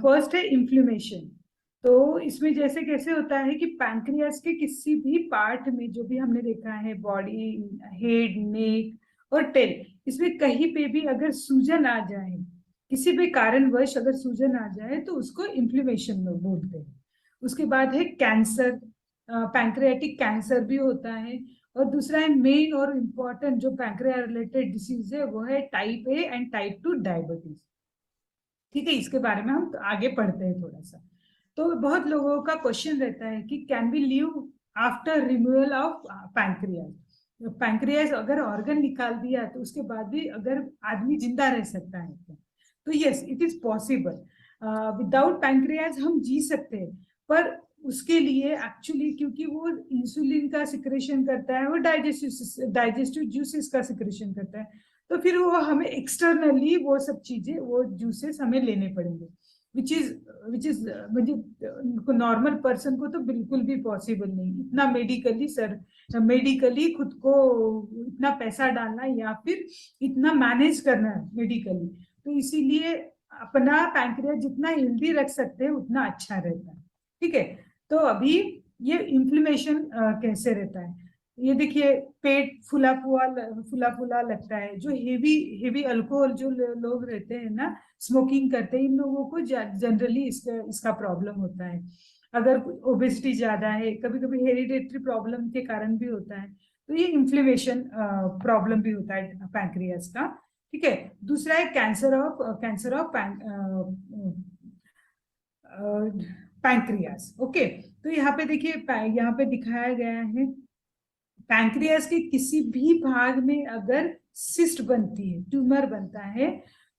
B: फर्स्ट है इन्फ्लेमेशन। तो इसमें जैसे कैसे होता है कि पैंक्रियाज के किसी भी पार्ट में, जो भी हमने देखा है बॉडी, हेड, नेक और टेल, इसमें कहीं पे भी अगर सूजन आ जाए, किसी भी कारणवश अगर सूजन आ जाए तो उसको इन्फ्लेमेशन बोलते हैं। उसके बाद है कैंसर, पैंक्रियाटिक कैंसर भी होता है। और दूसरा है मेन और इम्पोर्टेंट जो पैंक्रिया रिलेटेड डिसीज है वो है type A and type 2 diabetes. ठीक है, इसके बारे में हम आगे पढ़ते हैं थोड़ा सा। तो बहुत लोगों का क्वेश्चन रहता है कि can we live after removal of pancreas. Pancreas अगर ऑर्गन निकाल दिया तो उसके बाद भी अगर आदमी जिंदा रह सकता है तो yes, it is possible. Without pancreas हम जी सकते हैं, पर उसके लिए एक्चुअली क्योंकि वो इंसुलिन का सिक्रेशन करता है, वो डाइजेस्टिव जूसेस का सिक्रेशन करता है, तो फिर वो हमें एक्सटर्नली वो सब चीजें, वो जूसेस हमें लेने पड़ेंगे, विच इज मतलब नॉर्मल पर्सन को तो बिल्कुल भी पॉसिबल नहीं इतना मेडिकली खुद को इतना पैसा डालना या फिर इतना मैनेज करना मेडिकली। तो इसीलिए अपना पैंक्रियास जितना हेल्दी रख सकते हैं उतना अच्छा रहता है। ठीक है, तो अभी ये इन्फ्लेमेशन कैसे रहता है, ये देखिए पेट फुला फुला लगता है। जो हेवी अल्कोहल जो लोग रहते हैं ना, स्मोकिंग करते हैं, इन लोगों को जनरली इसका प्रॉब्लम होता है। अगर ओबेसिटी ज्यादा है, कभी कभी हेरिडेटरी प्रॉब्लम के कारण भी होता है, तो ये इन्फ्लेमेशन प्रॉब्लम भी होता है पैंक्रियास का। ठीक है। दूसरा है कैंसर ऑफ पैंक्रियास। ओके, तो यहाँ पे देखिए, यहाँ पे दिखाया गया है पैंक्रियास के किसी भी भाग में अगर सिस्ट बनती है, ट्यूमर बनता है,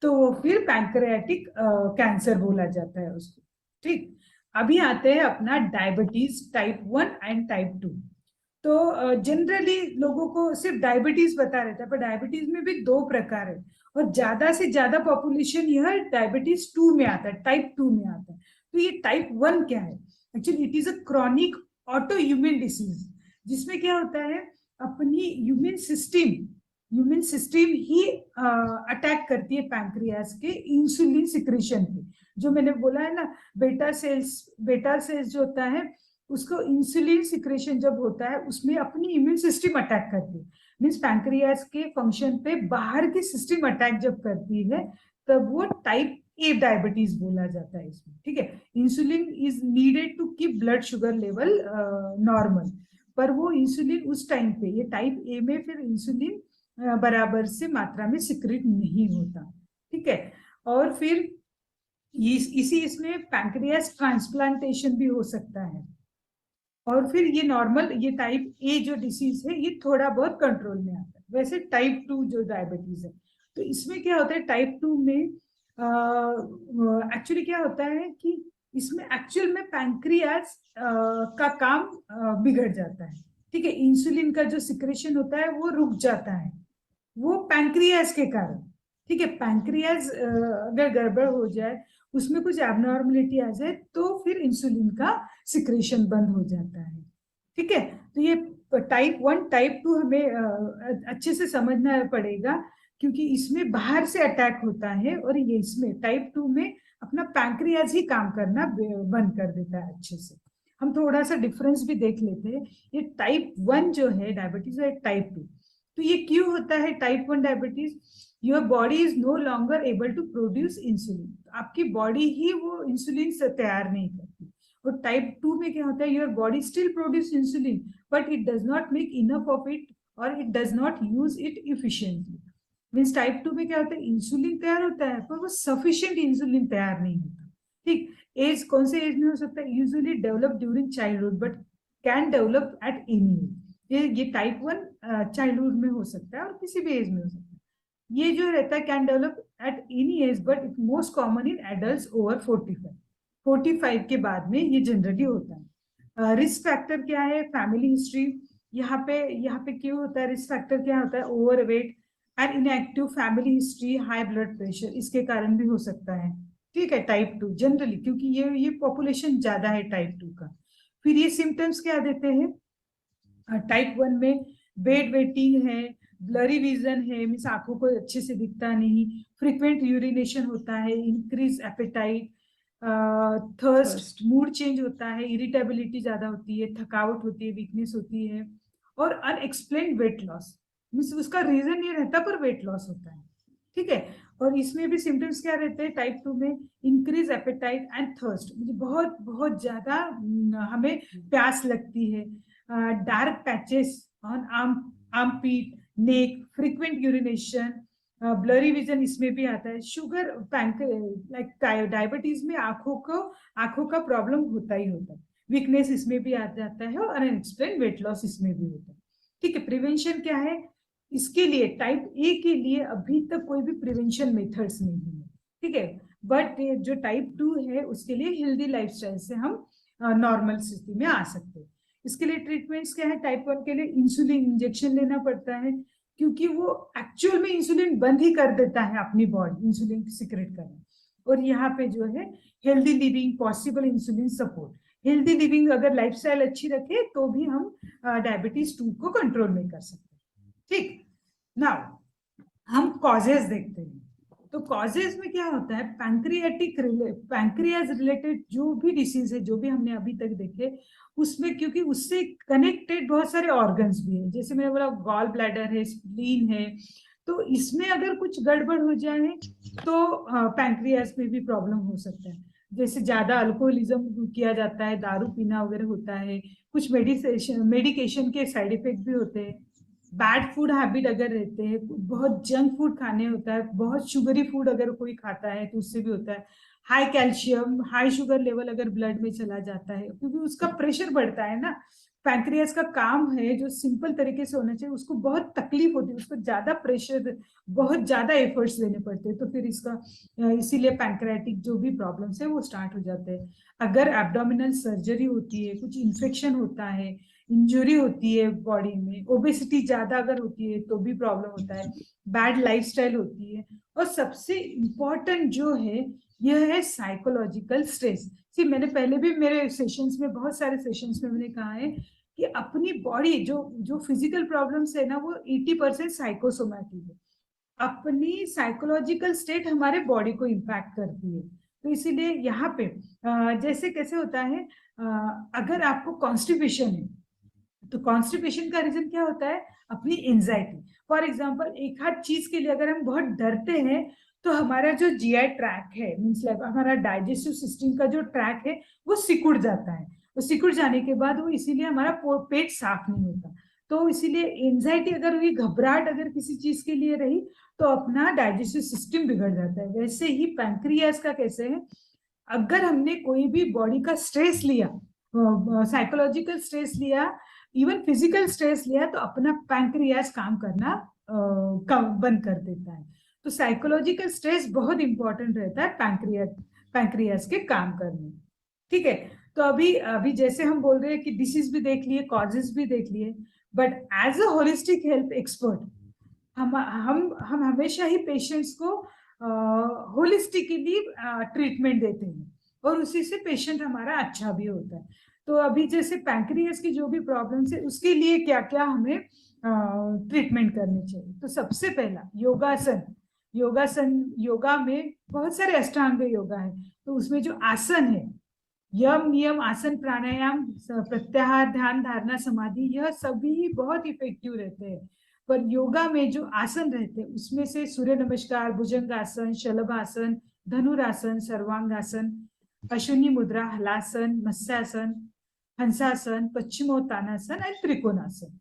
B: तो वो फिर पैंक्रियाटिक कैंसर बोला जाता है उसको। ठीक। अभी आते हैं अपना डायबिटीज टाइप 1 एंड टाइप 2। तो जनरली लोगों को सिर्फ डायबिटीज पता रहता है, पर डायबिटीज में भी दो प्रकार है, और ज्यादा से ज्यादा पॉपुलेशन यह डायबिटीज 2 में आता है, टाइप 2 में आता है। तो ये टाइप 1 क्या है? Actually it is a chronic auto immune disease, जिसमें क्या होता है, अपनी इम्यून सिस्टम ही अटैक करती है पैंक्रियास के इंसुलिन सिक्रेशन पे। जो मैंने बोला है ना, बेटा सेल्स जो होता है, उसको इंसुलिन सिक्रेशन जब होता है, उसमें अपनी इम्यून सिस्टम अटैक करती है। मीन्स पैंक्रियास के फंक्शन पे बाहर की सिस्टम अटैक जब करती है, तब वो टाइप ए डायबिटीज बोला जाता है इसमें। ठीक है। Insulin is needed to keep blood sugar level normal, पर वो इंसुलिन उस टाइम पे, ये टाइप ए में फिर इंसुलिन बराबर से मात्रा में सिक्रेट नहीं होता। ठीक है। और फिर इसमें पैंक्रियास ट्रांसप्लांटेशन भी हो सकता है। और फिर ये नॉर्मल, ये टाइप ए जो डिसीज है, ये थोड़ा बहुत कंट्रोल में आता है। वैसे टाइप 2 जो डायबिटीज है, तो इसमें क्या होता है, टाइप 2 में एक्चुअली क्या होता है कि इसमें एक्चुअल में पैंक्रियास का काम बिगड़ जाता है। ठीक है। इंसुलिन का जो सिक्रेशन होता है वो रुक जाता है, वो पैंक्रियास के कारण। ठीक है। पैंक्रियास अगर गड़बड़ हो जाए, उसमें कुछ एबनॉर्मलिटी आ जाए, तो फिर इंसुलिन का सिक्रेशन बंद हो जाता है। ठीक है। तो ये टाइप 1 टाइप 2 हमें अच्छे से समझना पड़ेगा, क्योंकि इसमें बाहर से अटैक होता है, और ये इसमें टाइप 2 में अपना पैंक्रियास ही काम करना बंद कर देता है अच्छे से। हम थोड़ा सा डिफरेंस भी देख लेते हैं। ये टाइप 1 जो है डायबिटीज, और टाइप 2, तो ये क्यों होता है type 1 diabetes? Your body is no longer able to produce insulin, आपकी बॉडी ही वो इंसुलिन से तैयार नहीं करती। और टाइप 2 में क्या होता है, your body still produce insulin, but it does not make enough of it, और it does not use it efficiently. Means type 2 में क्या होता है, इंसुलिन तैयार होता है, पर वो सफिशियंट इंसुलिन तैयार नहीं होता। ठीक। एज कौन से एज में हो सकता है? Usually develop during childhood, but can develop at any as. ये टाइप 1 चाइल्डहुड में हो सकता है, और किसी भी एज में हो सकता है। ये जो रहता है can develop at any as, but it most common in adults over 45 के बाद में ये जनरली होता है। रिस्क फैक्टर क्या है? Family history. यहाँ पे क्यों होता है रिस्क फैक्टर? क्या होता है? Overweight and inactive family history, high blood pressure, इसके कारण भी हो सकता है। ठीक है। टाइप 2 जनरली, क्योंकि ये पॉपुलेशन ज्यादा है टाइप 2 का। फिर ये सिम्टम्स क्या देते हैं? टाइप 1 में बेड वेटिंग है, ब्लरी विजन है, मीन्स आंखों को अच्छे से दिखता नहीं, फ्रीक्वेंट यूरिनेशन होता है, increase appetite, thirst, mood change होता है, इरिटेबिलिटी ज्यादा होती है, थकावट होती है, वीकनेस होती है, और अनएक्सप्लेन्ड वेट लॉस। मीन्स उसका रीजन ये रहता पर वेट लॉस होता है। ठीक है। और इसमें भी सिम्टम्स क्या रहते हैं टाइप 2 में? इंक्रीज एपेटाइट एंड थर्स्ट, मुझे बहुत बहुत ज्यादा हमें प्यास लगती है, dark patches on armpit, neck, frequent urination, blurry vision इसमें भी आता है। शुगर, लाइक डायबिटीज में आंखों का प्रॉब्लम होता ही होता है, वीकनेस इसमें भी आ जाता है, और अनएक्सप्लेन्ड वेट लॉस इसमें भी होता है। ठीक है। प्रिवेंशन क्या है इसके लिए? टाइप ए के लिए अभी तक कोई भी प्रिवेंशन मेथड्स नहीं है। ठीक है। बट जो टाइप 2 है उसके लिए हेल्दी लाइफस्टाइल से हम नॉर्मल स्थिति में आ सकते हैं। इसके लिए ट्रीटमेंट्स क्या है? टाइप 1 के लिए इंसुलिन इंजेक्शन लेना पड़ता है, क्योंकि वो एक्चुअल में इंसुलिन बंद ही कर देता है अपनी बॉडी इंसुलिन सिक्रेट करना। और यहाँ पे जो है healthy living, possible insulin support. Healthy living अगर लाइफस्टाइल अच्छी रखे तो भी हम डायबिटीज 2 को कंट्रोल में कर सकते हैं। ठीक। नाउ हम कॉजेस देखते हैं। तो कॉजेज में क्या होता है, पैंक्रियाज रिलेटेड जो भी डिसीज है, जो भी हमने अभी तक देखे, उसमें क्योंकि उससे कनेक्टेड बहुत सारे ऑर्गन्स भी है, जैसे मैंने बोला गॉल ब्लैडर है, स्प्लीन है, तो इसमें अगर कुछ गड़बड़ हो जाए तो पैंक्रियाज में भी प्रॉब्लम हो सकता है। जैसे ज्यादा अल्कोहलिज्म किया जाता है, दारू पीना वगैरह होता है, कुछ मेडिकेशन के साइड इफेक्ट भी होते हैं, बैड फूड हैबिट अगर रहते हैं, बहुत जंक फूड खाने होता है, बहुत शुगरी फूड अगर कोई खाता है तो उससे भी होता है, high calcium high sugar level अगर ब्लड में चला जाता है, क्योंकि उसका प्रेशर बढ़ता है ना। पैंक्रियास का काम है जो सिंपल तरीके से होना चाहिए, उसको बहुत तकलीफ होती है, उसको ज्यादा प्रेशर, बहुत ज्यादा एफर्ट्स देने पड़ते हैं, तो फिर इसका इसीलिए पैंक्रियाटिक जो भी प्रॉब्लम्स है वो स्टार्ट हो जाते हैं। अगर एब्डोमिनल सर्जरी होती है, कुछ इन्फेक्शन होता है, इंजुरी होती है बॉडी में, ओबेसिटी ज्यादा अगर होती है तो भी प्रॉब्लम होता है, बैड लाइफस्टाइल होती है, और सबसे इम्पोर्टेंट जो है यह है साइकोलॉजिकल स्ट्रेस। सी मैंने पहले भी मेरे सेशंस में, बहुत सारे सेशंस में मैंने कहा है कि अपनी बॉडी जो जो फिजिकल प्रॉब्लम्स है ना, वो 80% साइकोसोमैटिक है। अपनी साइकोलॉजिकल स्टेट हमारे बॉडी को इम्पैक्ट करती है। तो इसीलिए यहाँ पे जैसे कैसे होता है, अगर आपको कॉन्स्टिपेशन है तो कॉन्स्टिपेशन का रीजन क्या होता है, अपनी एंजाइटी। फॉर एग्जाम्पल एक हर चीज के लिए अगर हम बहुत डरते हैं तो हमारा जो जीआई ट्रैक है, मीन्स लाइक हमारा डाइजेस्टिव सिस्टम का जो ट्रैक है वो सिकुड़ जाता है, वो सिकुड़ जाने के बाद वो इसीलिए हमारा पेट साफ नहीं होता। तो इसीलिए एंजाइटी अगर हुई, घबराहट अगर किसी चीज के लिए रही, तो अपना डाइजेस्टिव सिस्टम बिगड़ जाता है। वैसे ही पैंक्रियास का कैसे है, अगर हमने कोई भी बॉडी का स्ट्रेस लिया, साइकोलॉजिकल स्ट्रेस लिया, इवन फिजिकल स्ट्रेस लिया, तो अपना पैंक्रियास काम करना बंद कर देता है। तो साइकोलॉजिकल स्ट्रेस बहुत इंपॉर्टेंट रहता है पैंक्रियास के काम करने। ठीक है, तो अभी अभी जैसे हम बोल रहे हैं कि डिसीज भी देख लिए, कॉजेज भी देख लिए, but as a holistic health expert हम हमेशा ही पेशेंट्स को होलिस्टिकली ट्रीटमेंट देते हैं, और उसी से पेशेंट हमारा अच्छा भी होता है। तो अभी जैसे पैंक्रियास की जो भी प्रॉब्लम्स है उसके लिए क्या क्या हमें ट्रीटमेंट करनी चाहिए, तो सबसे पहला योगासन। योगा में बहुत सारे अष्टांग योगा है, तो उसमें जो आसन है, यम नियम आसन प्राणायाम प्रत्याहार ध्यान धारणा समाधि, यह सभी बहुत इफेक्टिव रहते हैं। पर योगा में जो आसन रहते हैं उसमें से सूर्य नमस्कार, भुजंगासन, शलभासन, धनुरासन, सर्वांगासन, अश्विनी मुद्रा, हलासन, मत्स्यासन, हंसासन, पश्चिमोत्तानासन एंड त्रिकोणासन।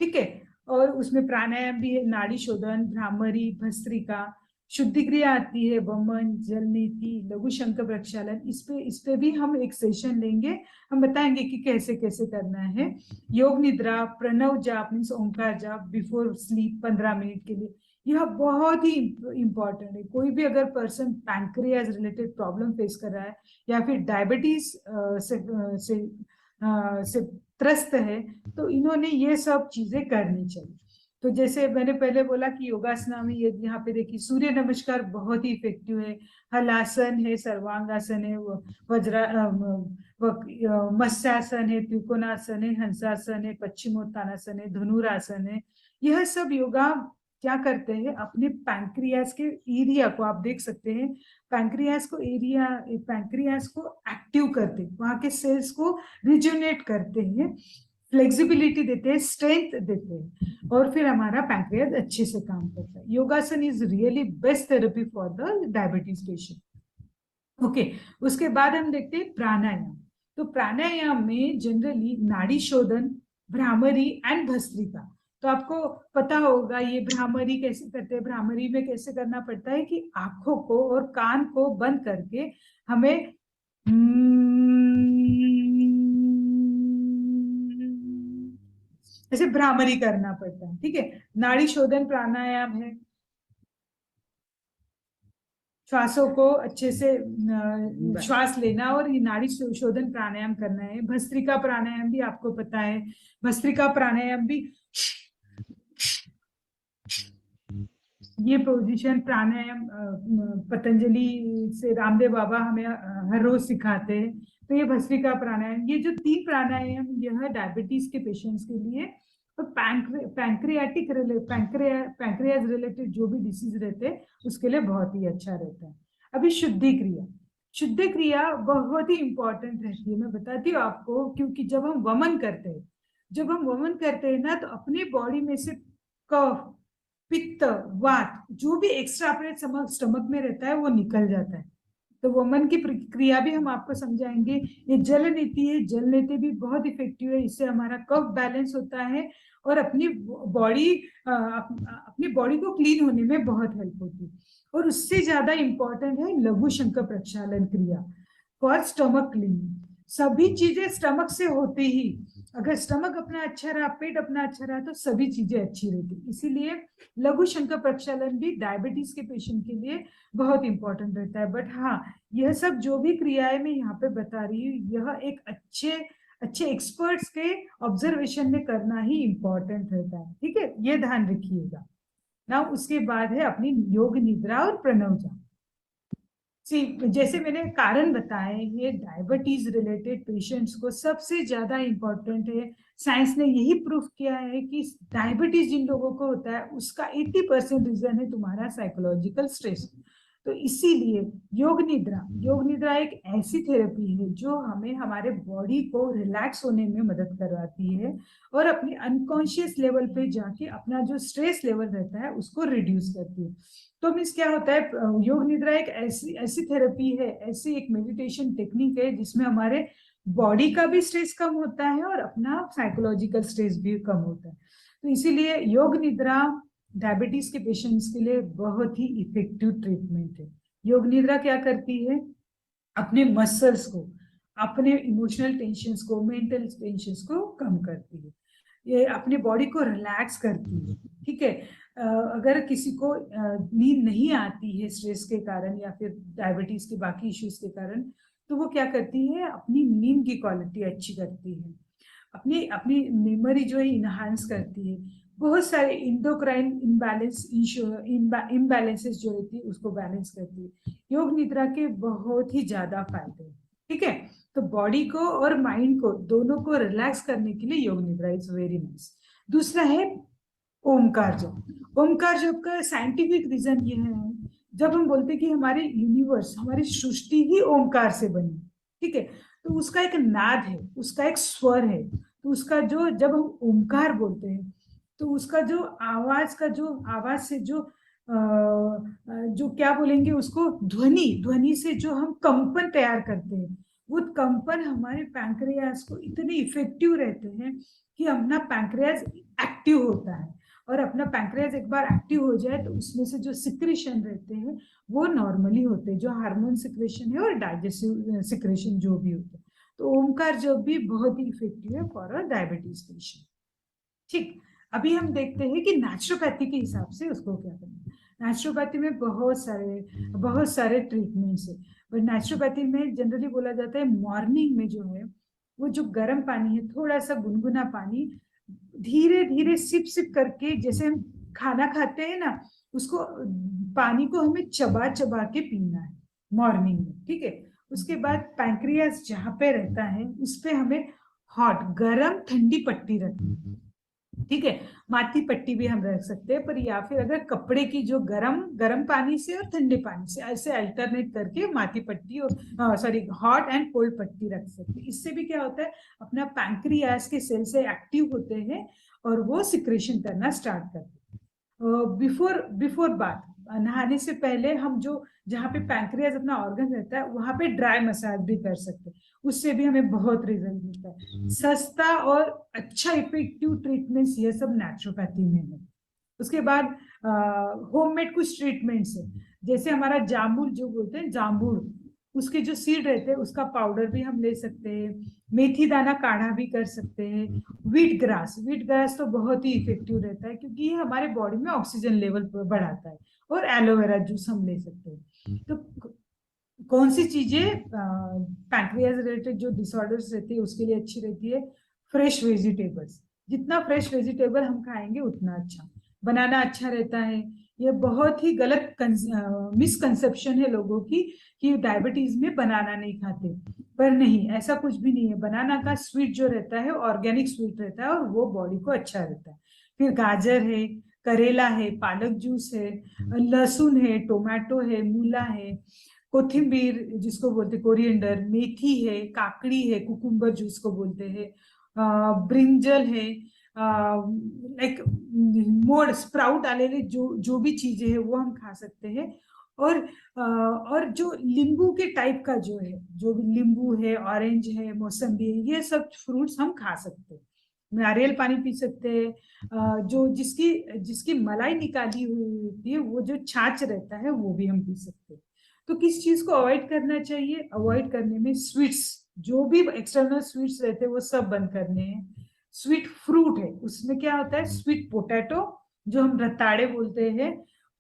B: ठीक है, और उसमें प्राणायाम भी है, नाड़ी शोधन, भ्रामरी, भस्त्रिका, शुद्धि क्रिया आती है, वमन, जल नीति, लघु शंख प्रक्षालन। इस पे भी हम एक सेशन लेंगे, हम बताएंगे कि कैसे कैसे करना है। योग निद्रा, प्रणव जाप मीन्स ओंकार जाप बिफोर स्लीप 15 मिनट के लिए, यह बहुत ही इंपॉर्टेंट है। कोई भी अगर person pancreas related problem face कर रहा है या फिर डायबिटीज से त्रस्त है, तो इन्होंने ये सब चीजें करनी चाहिए। तो जैसे मैंने पहले बोला कि योगासना में ये यहाँ पे देखिए सूर्य नमस्कार बहुत ही इफेक्टिव है, हलासन है, सर्वांगासन है, मत्स्यासन है, त्रिकोणासन है, हंसासन है, पश्चिमोत्तानासन है, धनुरासन है। यह सब योगा क्या करते हैं, अपने पैंक्रियास के एरिया को आप देख सकते हैं, पैंक्रियास को एक्टिव करते हैं, वहां के सेल्स को रिजुनेट करते हैं, फ्लेक्सिबिलिटी देते हैं, स्ट्रेंथ देते हैं, और फिर हमारा पैंक्रियास अच्छे से काम करता है। योगासन is really best therapy for the diabetes patient. Okay, उसके बाद हम देखते हैं प्राणायाम। तो प्राणायाम में जनरली नाड़ी शोधन, भ्रामरी एंड भस्त्रिका। तो आपको पता होगा ये भ्रामरी कैसे करते हैं। भ्रामरी में कैसे करना पड़ता है कि आंखों को और कान को बंद करके हमें ऐसे भ्रामरी करना पड़ता है। ठीक है, नाड़ी शोधन प्राणायाम है, श्वासों को अच्छे से श्वास लेना और ये नाड़ी शोधन प्राणायाम करना है। भस्त्रिका प्राणायाम भी आपको पता है, भस्त्रिका प्राणायाम भी ये पोजीशन प्राणायाम पतंजलि से रामदेव बाबा हमें हर रोज सिखाते हैं। तो ये भस्त्रिका प्राणायाम, ये जो 3 प्राणायाम यह डायबिटीज के पेशेंट्स के लिए और पैंक्रियाज रिलेटेड जो भी डिसीज रहते हैं उसके लिए बहुत ही अच्छा रहता है। अभी शुद्ध क्रिया बहुत ही इंपॉर्टेंट रहती है, मैं बताती हूँ आपको, क्योंकि जब हम वमन करते हैं ना, तो अपनी बॉडी में से कफ, पित्त, वात, जो भी एक्स्ट्रा अपने स्टमक में रहता है वो निकल जाता है। तो वमन की प्रक्रिया भी हम आपको समझाएंगे। ये जल नीति भी बहुत इफेक्टिव है, इससे हमारा कफ बैलेंस होता है और अपनी बॉडी को क्लीन होने में बहुत हेल्प होती है। और उससे ज्यादा इंपॉर्टेंट है लघु शंख प्रक्षालन क्रिया फॉर स्टमक क्लीनिंग। सभी चीजें स्टमक से होती ही, अगर स्टमक अपना अच्छा रहा, पेट अपना अच्छा रहा, तो सभी चीजें अच्छी रहती। इसीलिए लघु शंख प्रक्षालन भी डायबिटीज के पेशेंट के लिए बहुत इंपॉर्टेंट रहता है। बट हाँ, यह सब जो भी क्रियाएं मैं यहाँ पे बता रही हूँ, यह एक अच्छे एक्सपर्ट्स के ऑब्जर्वेशन में करना ही इंपॉर्टेंट रहता है। ठीक है, ये ध्यान रखिएगा ना। उसके बाद है अपनी योग निद्रा और प्रणवजा। जैसे मैंने कारण बताए, ये डायबिटीज रिलेटेड पेशेंट्स को सबसे ज्यादा इंपॉर्टेंट है। साइंस ने यही प्रूफ किया है कि डायबिटीज जिन लोगों को होता है उसका 80% रीजन है तुम्हारा साइकोलॉजिकल स्ट्रेस। तो इसीलिए योग निद्रा एक ऐसी थेरेपी है जो हमें हमारे बॉडी को रिलैक्स होने में मदद करवाती है और अपनी अनकॉन्शियस लेवल पे जाके अपना जो स्ट्रेस लेवल रहता है उसको रिड्यूस करती है। तो मीन्स क्या होता है, योग निद्रा एक ऐसी थेरेपी है, ऐसी एक मेडिटेशन टेक्निक है जिसमें हमारे बॉडी का भी स्ट्रेस कम होता है और अपना साइकोलॉजिकल स्ट्रेस भी कम होता है। तो इसीलिए योग निद्रा डायबिटीज के पेशेंट्स के लिए बहुत ही इफेक्टिव ट्रीटमेंट है। योग निद्रा क्या करती है, अपने मसल्स को, अपने इमोशनल टेंशन्स को, मेंटल टेंशन्स को कम करती है। ये अपनी बॉडी को रिलैक्स करती है। ठीक है, अगर किसी को नींद नहीं आती है स्ट्रेस के कारण या फिर डायबिटीज के बाकी इश्यूज के कारण, तो वो क्या करती है, अपनी नींद की क्वालिटी अच्छी करती है, अपनी मेमोरी जो है इनहांस करती है, बहुत सारे इंडोक्राइन इम्बैलेंसेस जो रहती है उसको बैलेंस करती है। योग निद्रा के बहुत ही ज्यादा फायदे हैं। ठीक है, तो बॉडी को और माइंड को दोनों को रिलैक्स करने के लिए योग निद्रा इज वेरी नाइस। दूसरा है ओमकार जप। ओमकार जप का साइंटिफिक रीजन ये है, जब हम बोलते हैं कि हमारे यूनिवर्स, हमारी सृष्टि ही ओमकार से बनी, ठीक है, तो उसका एक नाद है, उसका एक स्वर है। तो उसका जो, जब हम ओमकार बोलते हैं तो उसका जो आवाज से जो क्या बोलेंगे उसको, ध्वनि से जो हम कंपन तैयार करते हैं, वो कंपन हमारे पैंक्रियाज को इतने इफेक्टिव रहते हैं कि अपना पैंक्रियाज एक्टिव होता है। और अपना पैंक्रियाज एक बार एक्टिव हो जाए तो उसमें से जो सिक्रेशन रहते हैं वो नॉर्मली होते हैं, जो हार्मोन सिक्रेशन है और डाइजेस्टिव सिक्रेशन जो भी होते हैं। तो ओमकार जप भी बहुत ही इफेक्टिव है फॉर अ डायबिटीज पेशेंट। ठीक, अभी हम देखते हैं कि नेचुरोपैथी के हिसाब से उसको क्या करना है। नेचुरोपैथी में बहुत सारे ट्रीटमेंट्स है, बट नेचुरोपैथी में जनरली बोला जाता है मॉर्निंग में जो है वो जो गर्म पानी है, थोड़ा सा गुनगुना पानी, धीरे धीरे सिप सिप करके, जैसे हम खाना खाते हैं ना, उसको पानी को हमें चबा चबा के पीना है मॉर्निंग में। ठीक है, उसके बाद पैंक्रियाज जहाँ पे रहता है उस पे हमें हॉट, गरम ठंडी पट्टी रखनी है। ठीक है, माथी पट्टी भी हम रख सकते हैं, पर या फिर अगर कपड़े की जो गरम पानी से और ठंडे पानी से ऐसे अल्टरनेट करके माथी पट्टी और हॉट एंड कोल्ड पट्टी रख सकते हैं। इससे भी क्या होता है, अपना पैंक्रियाज के सेल से एक्टिव होते हैं और वो सिक्रेशन करना स्टार्ट करते हैं। बिफोर बाथ, नहाने से पहले हम जो जहाँ पे पैंक्रियाज अपना ऑर्गन रहता है वहां पे ड्राई मसाज भी कर सकते हैं, उससे भी हमें बहुत रिजल्ट मिलता है। सस्ता और अच्छा इफेक्टिव ट्रीटमेंट्स ये सब नेचुरोपैथी में है। उसके बाद होममेड कुछ ट्रीटमेंट्स है, जैसे हमारा जामुन जो बोलते हैं, जामुन, उसके जो सीड रहते हैं उसका पाउडर भी हम ले सकते हैं, मेथी दाना काढ़ा भी कर सकते हैं। व्हीट ग्रास तो बहुत ही इफेक्टिव रहता है क्योंकि ये हमारे बॉडी में ऑक्सीजन लेवल बढ़ाता है। और एलोवेरा जूस हम ले सकते हैं। तो कौन सी चीजें पैंक्रियाज रिलेटेड जो डिसऑर्डर्स रहती है उसके लिए अच्छी रहती है, फ्रेश वेजिटेबल्स। जितना फ्रेश वेजिटेबल हम खाएंगे उतना अच्छा। बनाना अच्छा रहता है, ये बहुत ही गलत मिसकंसेप्शन है लोगों की कि डायबिटीज में बनाना नहीं खाते, पर नहीं, ऐसा कुछ भी नहीं है। बनाना का स्वीट जो रहता है ऑर्गेनिक स्वीट रहता है और वो बॉडी को अच्छा रहता है। फिर गाजर है, करेला है, पालक जूस है, लहसुन है, टोमेटो है, मूला है, कोथिंबीर जिसको बोलते कोरिएंडर, मेथी है, काकड़ी है, कुकुम्बर जिसको बोलते हैं, ब्रिंजल है, लाइक मोड स्प्राउट आलेले जो जो भी चीजें है वो हम खा सकते हैं। और जो नींबू के टाइप का जो है, जो भी नींबू है, ऑरेंज है, मौसम्बी है, ये सब फ्रूट्स हम खा सकते हैं। नारियल पानी पी सकते हैं, जो जिसकी जिसकी मलाई निकाली हुई होती है, वो जो छाछ रहता है वो भी हम पी सकते हैं। तो किस चीज को अवॉइड करना चाहिए? अवॉइड करने में स्वीट्स, जो भी एक्सटर्नल स्वीट्स रहते हैं वो सब बंद करने हैं। स्वीट फ्रूट है, उसमें क्या होता है, स्वीट पोटैटो जो हम रताड़े बोलते हैं,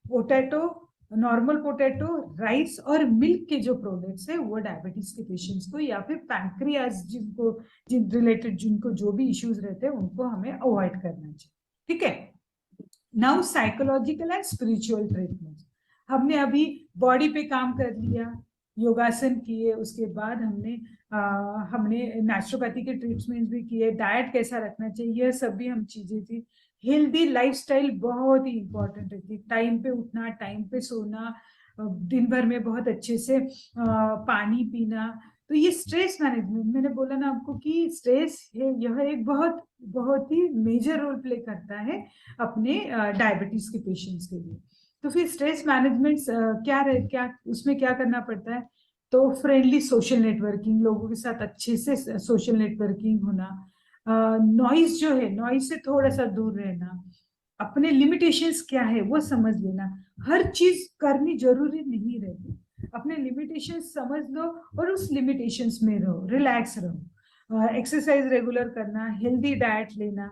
B: पोटैटो, नॉर्मल पोटैटो, राइस और मिल्क के जो प्रोडक्ट्स है वो डायबिटीज के पेशेंट्स को या फिर पैंक्रियाज जिनको जिन रिलेटेड जिनको जो भी इश्यूज रहते हैं उनको हमें अवॉइड करना चाहिए। ठीक है। Now psychological and spiritual treatment. हमने अभी बॉडी पे काम कर लिया, योगासन किए, उसके बाद हमने नेचुरोपैथी के ट्रीटमेंट्स भी किए, डाइट कैसा रखना चाहिए, यह सब भी हम चीजें थी। हेल्दी लाइफस्टाइल बहुत ही इंपॉर्टेंट रहती है, टाइम पे उठना, टाइम पे सोना, दिन भर में बहुत अच्छे से पानी पीना। तो ये स्ट्रेस मैनेजमेंट, मैंने बोला ना आपको कि स्ट्रेस है, यह एक बहुत बहुत ही मेजर रोल प्ले करता है अपने डायबिटीज के पेशेंट्स के लिए। तो फिर स्ट्रेस मैनेजमेंट क्या उसमें क्या करना पड़ता है? तो फ्रेंडली सोशल नेटवर्किंग, लोगों के साथ अच्छे से सोशल नेटवर्किंग होना, नॉइज जो है, नॉइज से थोड़ा सा दूर रहना, अपने लिमिटेशंस क्या है वो समझ लेना। हर चीज करनी जरूरी नहीं रहती, अपने लिमिटेशंस समझ लो और उस लिमिटेशंस में रहो, रिलैक्स रहो। एक्सरसाइज रेगुलर करना, हेल्दी डाइट लेना,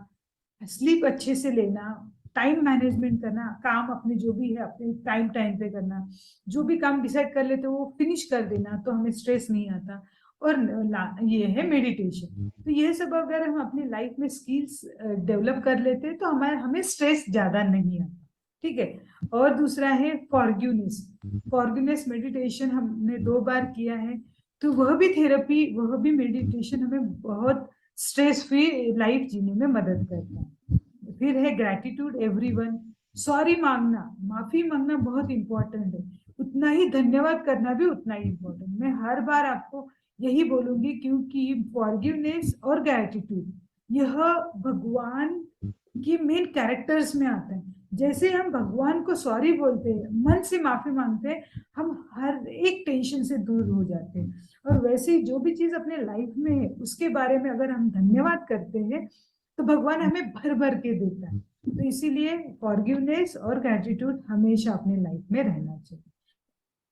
B: स्लीप अच्छे से लेना, टाइम मैनेजमेंट करना, काम अपने जो भी है अपने टाइम टाइम पे करना, जो भी काम डिसाइड कर लेते वो फिनिश कर देना, तो हमें स्ट्रेस नहीं आता। और ये है मेडिटेशन। तो ये सब अगर हम अपनी लाइफ में स्किल्स डेवलप कर लेते हैं तो हमें स्ट्रेस ज्यादा नहीं आता। ठीक है। और दूसरा है फॉरगिवनेस। फॉरगिवनेस मेडिटेशन हमने 2 बार किया है, तो वह भी थेरेपी, वह भी मेडिटेशन हमें बहुत स्ट्रेस फ्री लाइफ जीने में मदद करता है। फिर है ग्रैटिट्यूड एवरीवन। सॉरी मांगना, माफी मांगना बहुत इंपॉर्टेंट है, उतना ही धन्यवाद करना भी उतना ही इंपॉर्टेंट। मैं हर बार आपको यही बोलूंगी, क्योंकि फॉरगिवनेस और ग्रैटिट्यूड यह भगवान की मेन कैरेक्टर्स में आता है। जैसे हम भगवान को सॉरी बोलते हैं, मन से माफी मांगते हैं, हम हर एक टेंशन से दूर हो जाते हैं। और वैसे ही जो भी चीज अपने लाइफ में है उसके बारे में अगर हम धन्यवाद करते हैं तो भगवान हमें भर भर के देता है। तो इसीलिए फॉरगिवनेस और ग्रैटिट्यूड हमेशा अपने लाइफ में रहना चाहिए।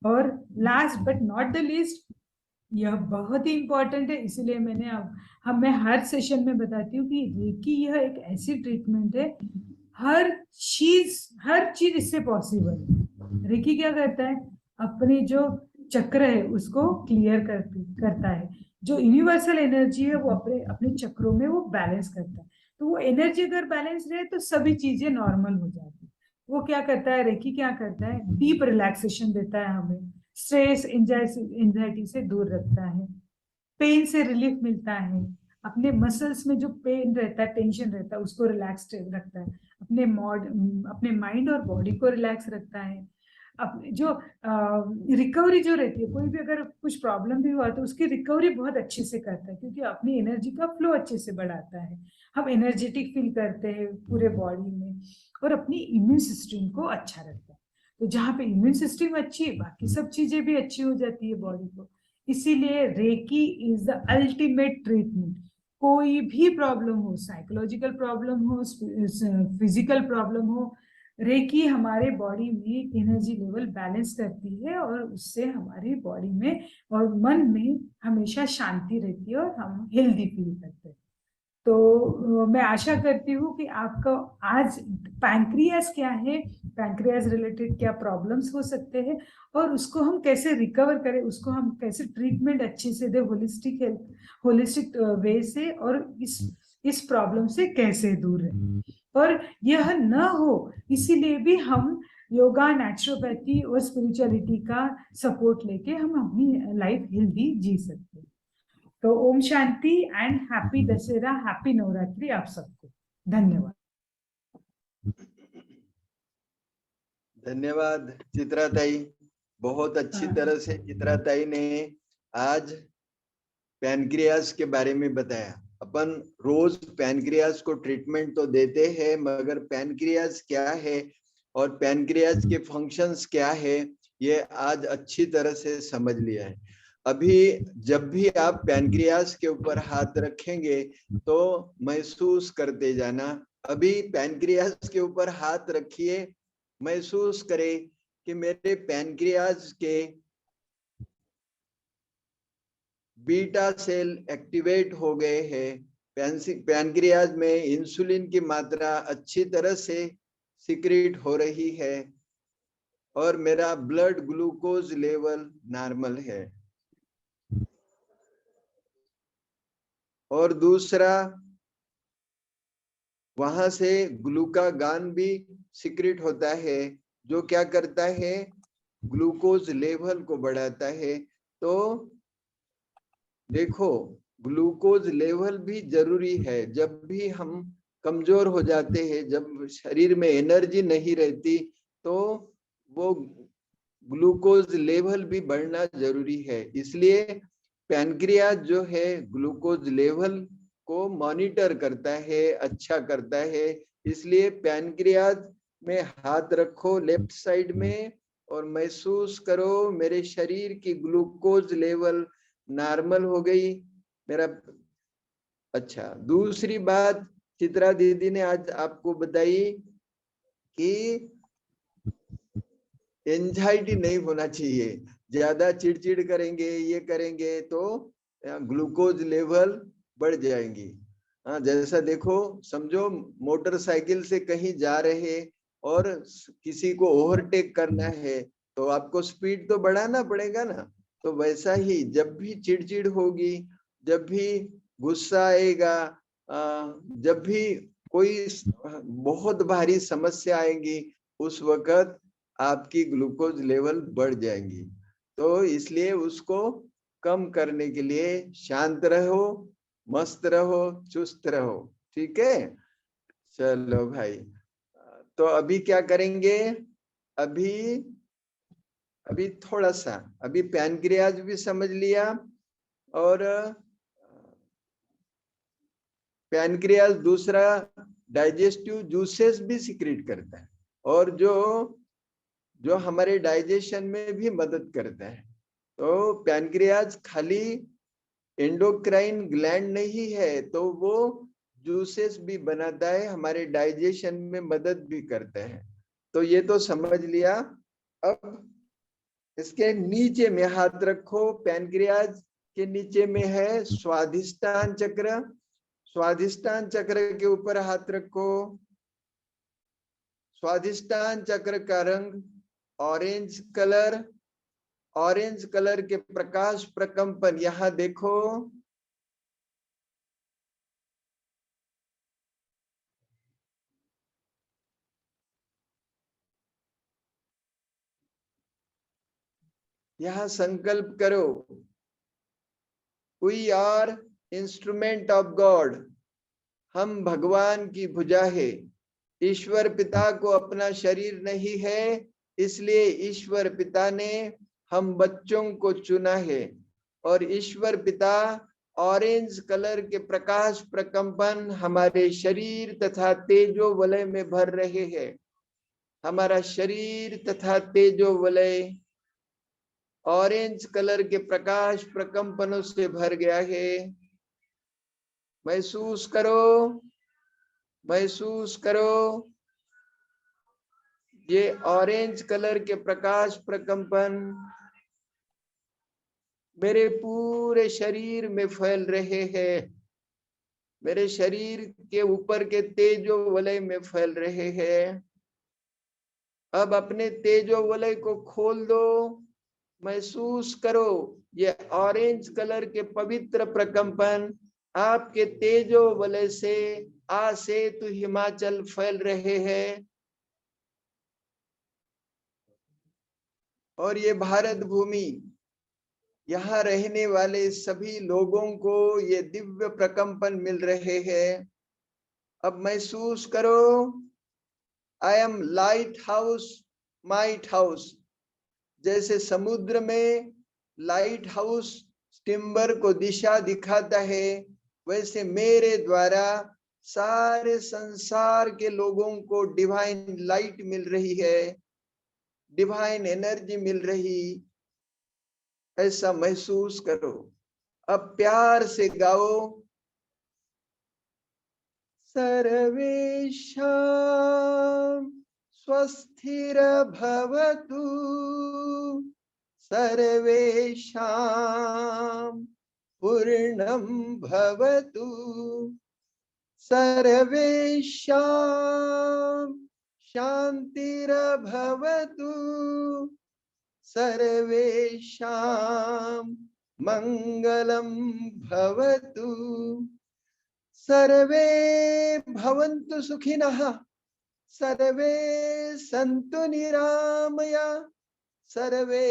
B: और last but not the least, यह बहुत ही इंपॉर्टेंट है, इसीलिए मैं हर सेशन में बताती हूँ कि रेकी यह एक ऐसी ट्रीटमेंट है, हर चीज इससे पॉसिबल है। रेकी क्या करता है? अपनी जो चक्र है उसको क्लियर करता है। जो यूनिवर्सल एनर्जी है वो अपने अपने चक्रों में वो बैलेंस करता है। तो वो एनर्जी अगर बैलेंस रहे तो सभी चीजें नॉर्मल हो जाती है। वो क्या करता है, रेकी क्या करता है? डीप रिलैक्सेशन देता है हमें, स्ट्रेस एंजाइटी से दूर रखता है, पेन से रिलीफ मिलता है, अपने मसल्स में जो पेन रहता है, टेंशन रहता है, उसको रिलैक्स रखता है, अपने माइंड और बॉडी को रिलैक्स रखता है। अपने जो रिकवरी जो रहती है, कोई भी अगर कुछ प्रॉब्लम भी हुआ तो उसकी रिकवरी बहुत अच्छे से करता है, क्योंकि अपनी एनर्जी का फ्लो अच्छे से बढ़ाता है, हम एनर्जेटिक फील करते हैं पूरे बॉडी में, और अपनी इम्यून सिस्टम को अच्छा रखता है। तो जहाँ पे इम्यून सिस्टम अच्छी है, बाकी सब चीजें भी अच्छी हो जाती है बॉडी को। इसीलिए reiki is the ultimate treatment. कोई भी प्रॉब्लम हो, साइकोलॉजिकल प्रॉब्लम हो, फिजिकल प्रॉब्लम हो, रेकी हमारे बॉडी में एनर्जी लेवल बैलेंस करती है और उससे हमारी बॉडी में और मन में हमेशा शांति रहती है और हम हेल्दी फील करते हैं। तो मैं आशा करती हूँ कि आपको आज पैंक्रियास क्या है, पैंक्रियास रिलेटेड क्या प्रॉब्लम्स हो सकते हैं और उसको हम कैसे रिकवर करें, उसको हम कैसे ट्रीटमेंट अच्छे से दे, होलिस्टिक वे से, और इस प्रॉब्लम से कैसे दूर रहें। और यह न हो इसीलिए भी हम योगा, नेचुरोपैथी और स्पिरिचुअलिटी का सपोर्ट लेके हम अपनी लाइफ हेल्दी जी सकते हैं। तो ओम शांति and happy Dussehra, happy Navratri आप सबको। धन्यवाद।
A: धन्यवाद चित्रा ताई, बहुत अच्छी तरह से चित्रा ताई ने आज पैनक्रियास के बारे में बताया। अपन रोज पैनक्रियास को ट्रीटमेंट तो देते हैं, मगर पैनक्रियास क्या है और पैनक्रियास के फंक्शंस क्या है ये आज अच्छी तरह से समझ लिया है। अभी जब भी आप पैनक्रियास के ऊपर हाथ रखेंगे तो महसूस करते जाना। अभी पैनक्रियास के ऊपर हाथ रखिए, महसूस करें कि मेरे पैनक्रियास के बीटा सेल एक्टिवेट हो गए हैं। पैनक्रियाज में इंसुलिन की मात्रा अच्छी तरह से सिक्रीट हो रही है और मेरा ब्लड ग्लूकोज लेवल नॉर्मल है। और दूसरा, वहां से ग्लूकागान भी सिक्रीट होता है जो क्या करता है, ग्लूकोज लेवल को बढ़ाता है। तो देखो, ग्लूकोज लेवल भी जरूरी है। जब भी हम कमजोर हो जाते हैं, जब शरीर में एनर्जी नहीं रहती, तो वो ग्लूकोज लेवल भी बढ़ना जरूरी है। इसलिए पैनक्रियाज जो है ग्लूकोज लेवल को मॉनिटर करता है, अच्छा करता है। इसलिए पैनक्रियाज में हाथ रखो लेफ्ट साइड में और महसूस करो मेरे शरीर की ग्लूकोज लेवल नॉर्मल हो गई मेरा। अच्छा, दूसरी बात चित्रा दीदी ने आज आपको बताई कि एंजाइटी नहीं होना चाहिए। ज्यादा चिड़चिड़ करेंगे, ये करेंगे तो ग्लूकोज लेवल बढ़ जाएंगी। हाँ, जैसा देखो, समझो मोटरसाइकिल से कहीं जा रहे और किसी को ओवरटेक करना है तो आपको स्पीड तो बढ़ाना पड़ेगा ना। तो वैसा ही जब भी चिड़चिड़ होगी, जब भी गुस्सा आएगा, जब भी कोई बहुत भारी समस्या आएगी, उस वक्त आपकी ग्लूकोज लेवल बढ़ जाएंगी। तो इसलिए उसको कम करने के लिए शांत रहो, मस्त रहो, चुस्त रहो। ठीक है, चलो भाई। तो अभी क्या करेंगे, अभी थोड़ा सा, अभी पैनक्रियाज भी समझ लिया और पैनक्रियाज दूसरा डाइजेस्टिव जूसेस भी सिक्रीट करता है और जो हमारे डाइजेशन में भी मदद करता है। तो पैनक्रियाज खाली एंडोक्राइन ग्लैंड नहीं है, तो वो जूसेस भी बनाता है, हमारे डाइजेशन में मदद भी करता है। तो ये तो समझ लिया। अब इसके नीचे में हाथ रखो, पैनक्रियाज के नीचे में है स्वादिष्टान चक्र। स्वादिष्टान चक्र के ऊपर हाथ रखो। स्वादिष्टान चक्र का रंग ऑरेंज कलर, ऑरेंज कलर के प्रकाश प्रकंपन यहां देखो। यहां संकल्प करो, we are instrument of God. हम भगवान की भुजा है। ईश्वर पिता को अपना शरीर नहीं है, इसलिए ईश्वर पिता ने हम बच्चों को चुना है। और ईश्वर पिता ऑरेंज कलर के प्रकाश प्रकंपन हमारे शरीर तथा तेजो वलय में भर रहे हैं। हमारा शरीर तथा तेजो वलय ऑरेंज कलर के प्रकाश प्रकंपनों से भर गया है। महसूस करो, महसूस करो, ये ऑरेंज कलर के प्रकाश प्रकंपन मेरे पूरे शरीर में फैल रहे हैं। मेरे शरीर के ऊपर के तेजो वलय में फैल रहे हैं। अब अपने तेजो वलय को खोल दो, महसूस करो ये ऑरेंज कलर के पवित्र प्रकंपन आपके तेजो वलय से आ से, आ सेतु हिमाचल फैल रहे हैं। और ये भारत भूमि, यहाँ रहने वाले सभी लोगों को ये दिव्य प्रकंपन मिल रहे हैं। अब महसूस करो, I am light house, might house. जैसे समुद्र में लाइट हाउस टिम्बर को दिशा दिखाता है, वैसे मेरे द्वारा सारे संसार के लोगों को डिवाइन लाइट मिल रही है, डिवाइन एनर्जी मिल रही। ऐसा महसूस करो। अब प्यार से गाओ, सर्वेषां स्वस्तिर्भवतु, सर्वेषां पूर्णं भवतु, सर्वेषां शान्तिर्भवतु, सर्वेषां मङ्गलं भवतु, सर्वे भवन्तु सुखिनः, सर्वे सन्तु निरामया, सर्वे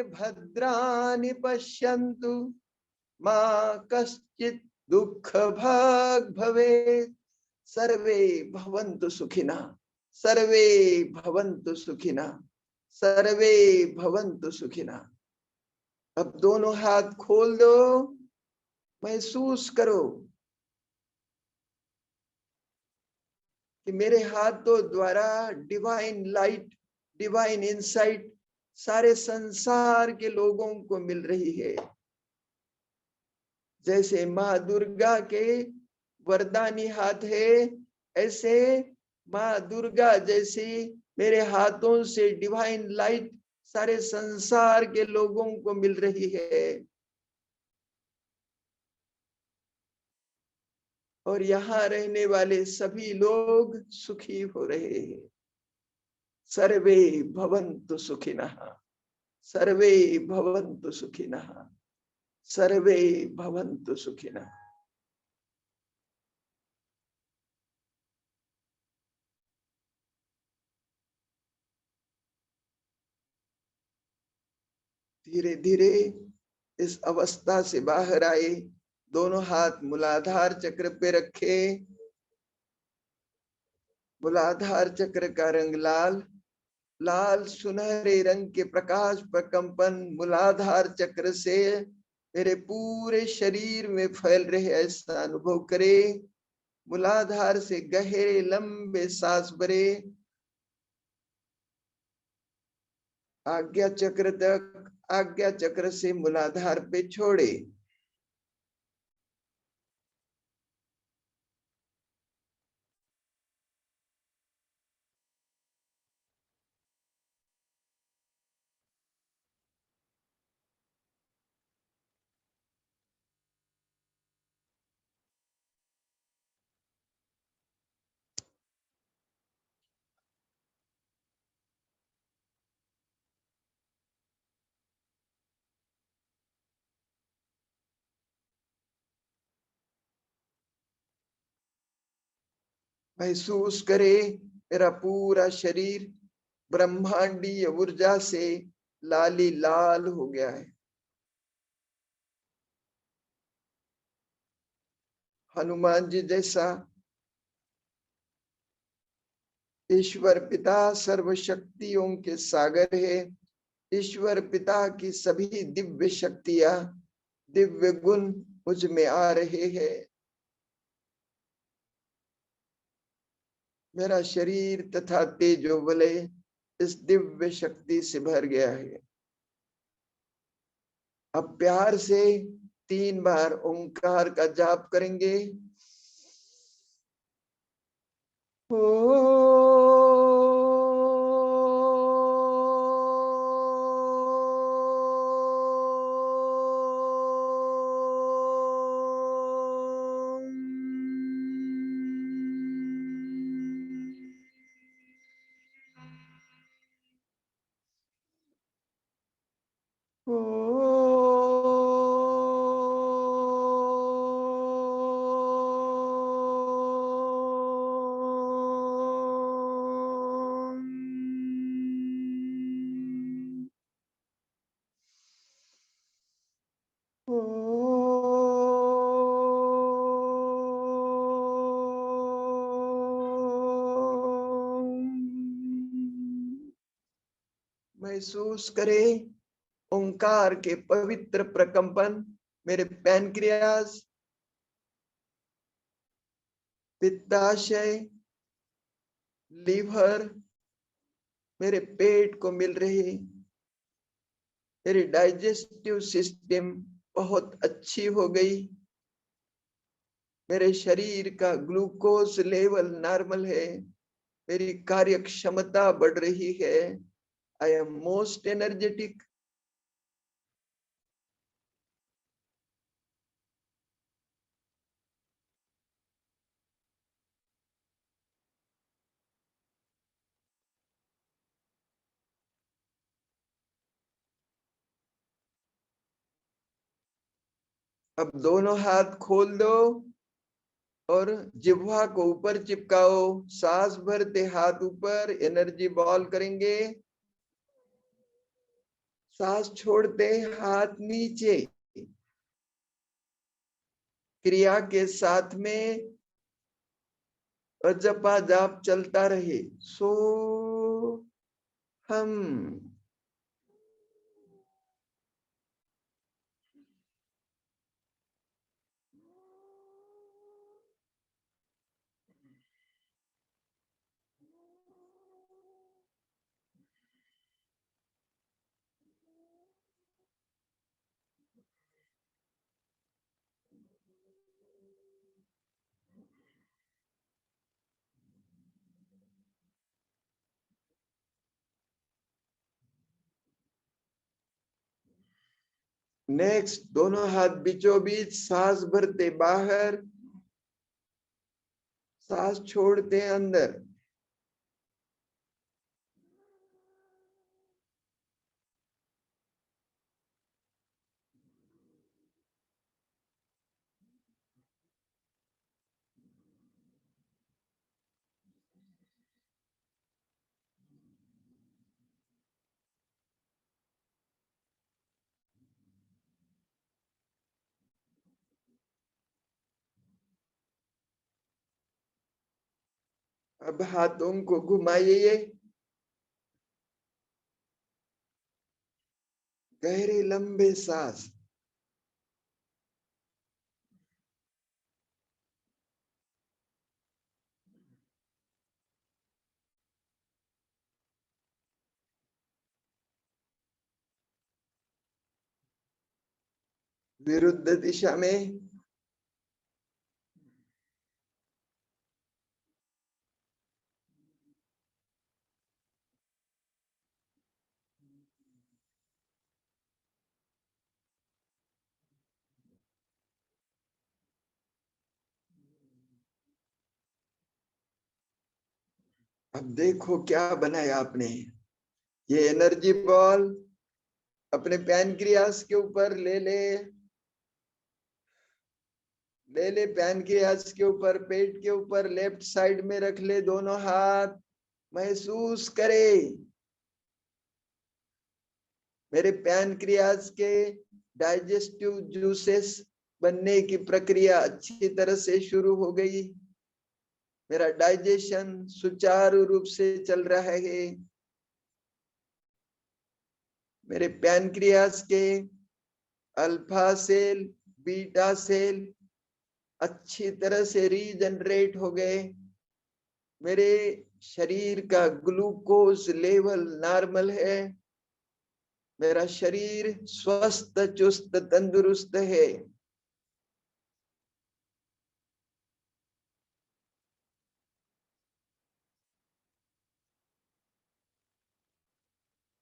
A: भद्राणि पश्यन्तु, मा कश्चित् दुःखभाग् भवेत्। सर्वे भवन्तु सुखिनः, सर्वे भवन्तु सुखिनः, सर्वे भवन्तु सुखिनः। अब दोनों हाथ खोल दो, महसूस करो कि मेरे हाथों द्वारा डिवाइन लाइट, डिवाइन इंसाइट सारे संसार के लोगों को मिल रही है। जैसे माँ दुर्गा के वरदानी हाथ है, ऐसे माँ दुर्गा जैसी मेरे हाथों से डिवाइन लाइट सारे संसार के लोगों को मिल रही है। और यहाँ रहने वाले सभी लोग सुखी हो रहे हैं। सर्वे भवन्तु सुखिनः, सर्वे भवन्तु सुखिनः, सर्वे भवन्तु सुखिनः। धीरे धीरे इस अवस्था से बाहर आए। दोनों हाथ मूलाधार चक्र पे रखे। मूलाधार चक्र का रंग लाल, लाल सुनहरे रंग के प्रकाश प्रकंपन मूलाधार चक्र से मेरे पूरे शरीर में फैल रहे, ऐसा अनुभव करे। मूलाधार से गहरे लंबे सांस भरे, आज्ञा चक्र तक, आज्ञा चक्र से मूलाधार पे छोड़े। महसूस करे मेरा पूरा शरीर ब्रह्मांडीय ऊर्जा से लाली लाल हो गया है। हनुमान जी जैसा ईश्वर पिता सर्वशक्तियों के सागर है। ईश्वर पिता की सभी दिव्य शक्तियां, दिव्य गुण मुझ में आ रहे हैं। मेरा शरीर तथा तेजोबलय इस दिव्य शक्ति से भर गया है। अब प्यार से 3 बार ओंकार का जाप करेंगे। महसूस करें ओंकार के पवित्र प्रकंपन मेरे पैनक्रियास, पित्ताशय, लीवर, मेरे पेट को मिल रही। मेरी डाइजेस्टिव सिस्टम बहुत अच्छी हो गई। मेरे शरीर का ग्लूकोज लेवल नॉर्मल है। मेरी कार्य क्षमता बढ़ रही है। I am most energetic. अब दोनों हाथ खोल दो और जिह्वा को ऊपर चिपकाओ। सांस भरते हाथ ऊपर, एनर्जी बॉल करेंगे। सांस छोड़ते हाथ नीचे। क्रिया के साथ में जपा जाप चलता रहे। सो हम नेक्स्ट, दोनों हाथ बीचों बीच, सांस भरते बाहर, सांस छोड़ते अंदर। अब हाथों को घुमाइए। गहरे लंबे सांस। विरुद्ध दिशा में। अब देखो क्या बनाया आपने। ये एनर्जी बॉल अपने पैनक्रियास के ऊपर ले ले। ले ले पैनक्रियास के ऊपर, पेट के ऊपर, लेफ्ट साइड में रख ले दोनों हाथ। महसूस करे मेरे पैनक्रियास के डाइजेस्टिव जूसेस बनने की प्रक्रिया अच्छी तरह से शुरू हो गई। मेरा डाइजेशन सुचारू रूप से चल रहा है। मेरे पैनक्रियास के अल्फा सेल, बीटा सेल अच्छी तरह से रीजनरेट हो गए। मेरे शरीर का ग्लूकोज लेवल नॉर्मल है। मेरा शरीर स्वस्थ, चुस्त, तंदुरुस्त है।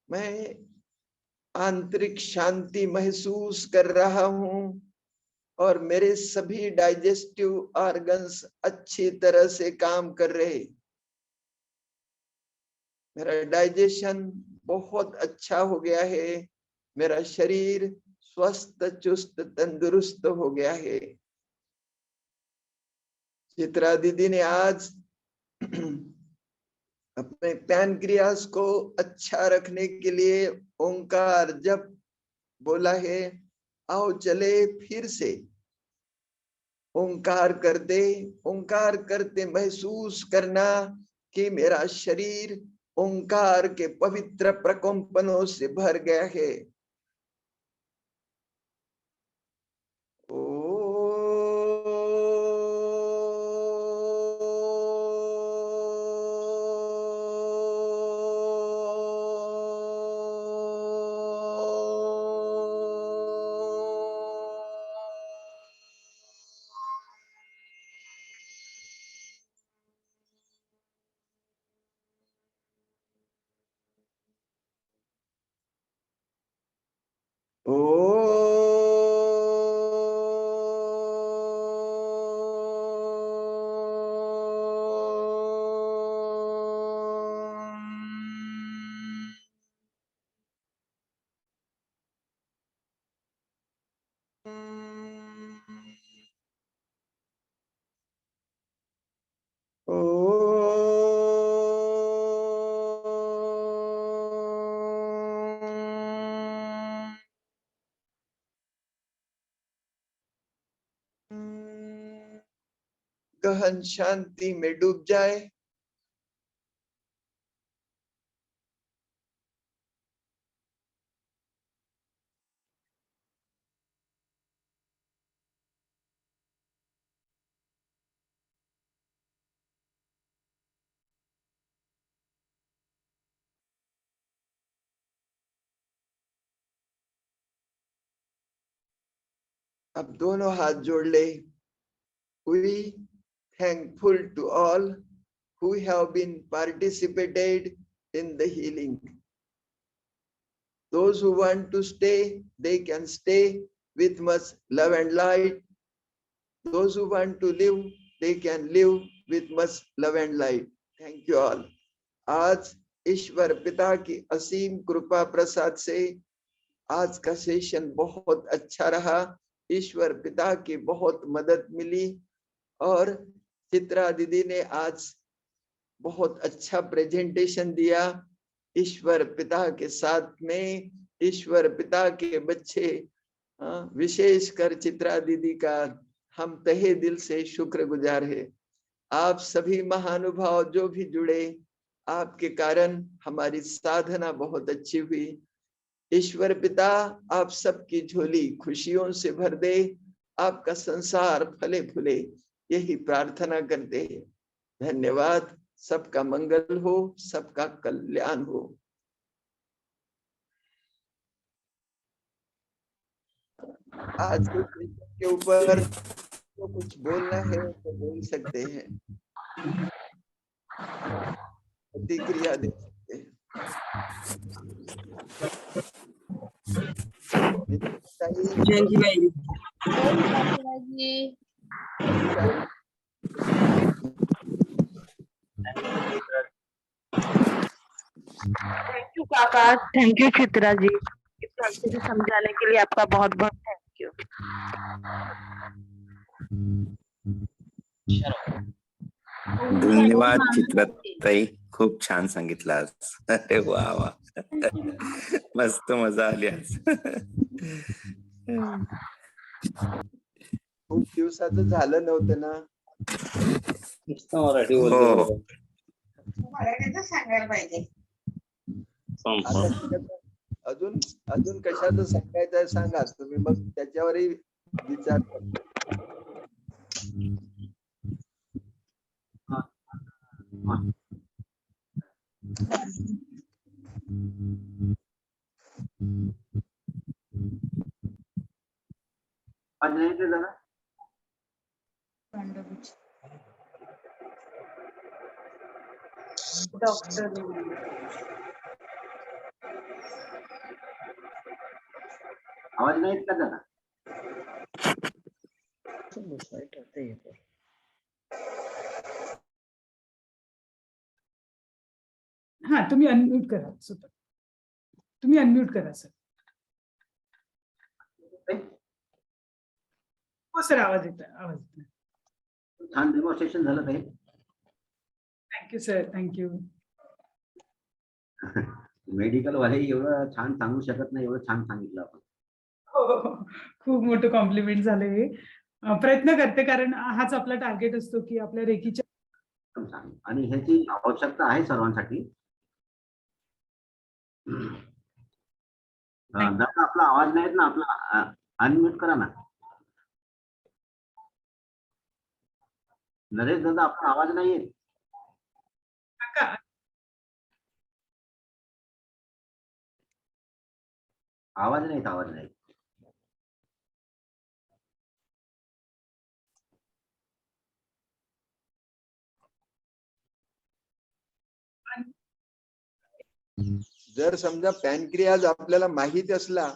A: मैं आंतरिक शांति महसूस कर रहा हूं और मेरे सभी डाइजेस्टिव ऑर्गन्स अच्छी तरह से काम कर रहे। मेरा डाइजेशन बहुत अच्छा हो गया है। मेरा शरीर स्वस्थ, चुस्त, तंदुरुस्त हो गया है। चित्रा दीदी ने आज अपने पैनक्रियास को अच्छा रखने के लिए ओंकार जप बोला है। आओ चले फिर से ओंकार करते महसूस करना कि मेरा शरीर ओंकार के पवित्र प्रकंपनों से भर गया है। गहन शांति में डूब जाए। अब दोनों हाथ जोड़ ले। We thankful to all who have been participated in the healing. Those who want to stay, they can stay with much love and light. Those who want to live, they can live with much love and light. Thank you all. आज ईश्वर पिता की असीम कृपा प्रसाद से आज का session बहुत अच्छा रहा। ईश्वर पिता की बहुत मदद मिली और चित्रा दीदी ने आज बहुत अच्छा प्रेजेंटेशन दिया। ईश्वर पिता के साथ में ईश्वर पिता के बच्चे, विशेषकर चित्रा दीदी का हम तहे दिल से शुक्रगुजार है। आप सभी महानुभाव जो भी जुड़े, आपके कारण हमारी साधना बहुत अच्छी हुई। ईश्वर पिता आप सबकी झोली खुशियों से भर दे, आपका संसार फले फूले, यही प्रार्थना करते हैं। धन्यवाद। सबका मंगल हो, सबका कल्याण हो। आज के ऊपर तो कुछ बोलना है तो बोल सकते हैं, प्रतिक्रिया दे सकते हैं।
C: जयंती भाई थैंक यू काका, थैंक यू चित्रा जी, इतना अच्छे से समझाने के लिए आपका बहुत बहुत थैंक यू।
D: धन्यवाद चित्राताई, खूप छान सांगितलं आज. अरे वा वा, मस्त मजा आली आज.
A: खूप दिवसाचं झालं नव्हतं ना.
D: मराठी
C: मराठीच सांगायला पाहिजे.
A: अजून अजून कशाचं सांगायचं सांगा तुम्ही, मग त्याच्यावरही विचार करतो.
C: डॉक्टर
E: आवाज नाही का जरा?
B: हाँ, तुम्ही अनम्यूट करा सर. तुम्ही अनम्यूट करा सर. हो सर, आवाज येतोय, आवाज येतोय.
E: छान डेमॉन्स्ट्रेशन झालं ते.
B: Thank you sir, thank you.
E: मेडिकल वाले एवढं छान सांगू शकत नाही, एवढं छान सांगितलं आपण.
B: हो, खूप मोठं कॉम्प्लिमेंट झालं हे. प्रयत्न करते, कारण हाच आपला टार्गेट असतो की आपल्या रेकीच्या
E: आणि ह्याची आवश्यकता आहे सर्वांसाठी. दादा आपला आवाज नाही येत ना, आपला अनम्यूट करा ना. नरेश दादा आपला आवाज नाही येत.
B: काका,
E: आवाज नाही येत, आवाज नाही.
A: जर समजा पॅनक्रियाज आपल्याला माहित असला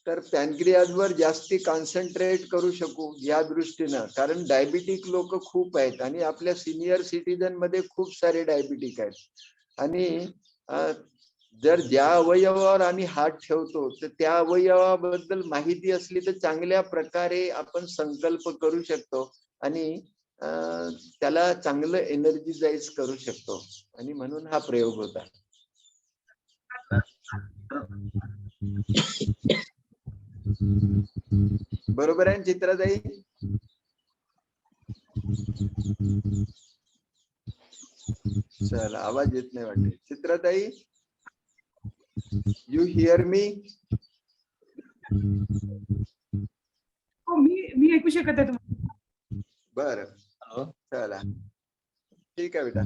A: तर पॅनक्रियाज वर जास्ती कॉन्सन्ट्रेट करू शकू या दृष्टीनं, कारण डायबिटिक लोक खूप आहेत आणि आपल्या सिनियर सिटीजन मध्ये खूप सारे डायबिटिक आहेत. आणि जर ज्या अवयवावर आम्ही हात ठेवतो तर त्या अवयवाबद्दल माहिती असली तर चांगल्या प्रकारे आपण संकल्प करू शकतो आणि त्याला चांगलं एनर्जीजाईज करू शकतो. आणि म्हणून हा प्रयोग होता. बरोबर आहे चित्राताई? चल, आवाज येत नाही वाटते. चित्राताई, यू हिअर मी?
B: हो, मी ऐकू शकत आहे तुम्हाला.
A: बर, चला ठीक आहे बेटा.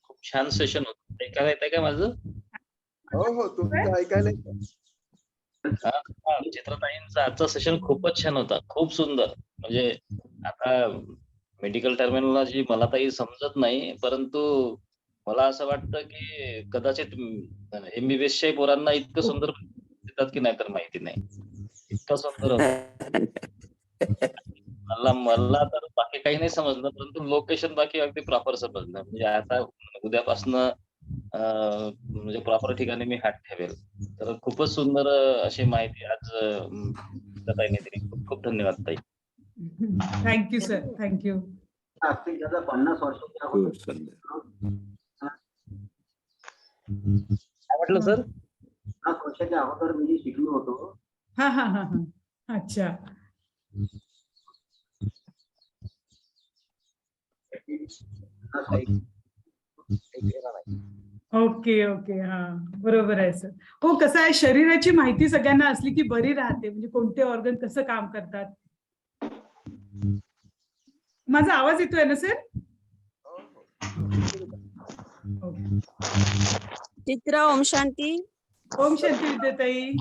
F: खूप छान सेशन होतं. ऐकायला येतंय का माझं?
A: हो, तुमचं ऐकायला
F: चित्रताईंचा आजचा सेशन खूपच छान होता, खूप सुंदर. म्हणजे आता मेडिकल टर्मिनॉलॉजी मला काही समजत नाही, परंतु मला असं वाटतं की कदाचित MBBS पोरांना इतकं सुंदर देतात की नाही तर माहिती नाही. इतकं सुंदर होतं. मला तर बाकी काही नाही समजलं, परंतु लोकेशन बाकी अगदी प्रॉपर समजलं. म्हणजे आता उद्यापासून म्हणजे प्रॉपर ठिकाणी मी हात ठेवेल. तर खूपच सुंदर अशी माहिती आज ताईने दिली. खूप खूप धन्यवाद ताई.
B: Thank you sir, thank you.
E: असतील दादा 50 वर्षाच्या
D: खूप सुंदर.
F: काय म्हटलं सर?
E: 50 वर्षाच्या अगोदर मी शिकलो होतो.
B: हा हा हा हा, अच्छा. ओके ओके, हा बरोबर आहे सर. हो, कसं आहे, शरीराची माहिती सगळ्यांना असली की बरी राहते. म्हणजे कोणते ऑर्गन कसं काम करतात. माझा आवाज येतोय ना सर?
G: चित्रा, ओम शांती.
B: ओम शांती विद्याताई.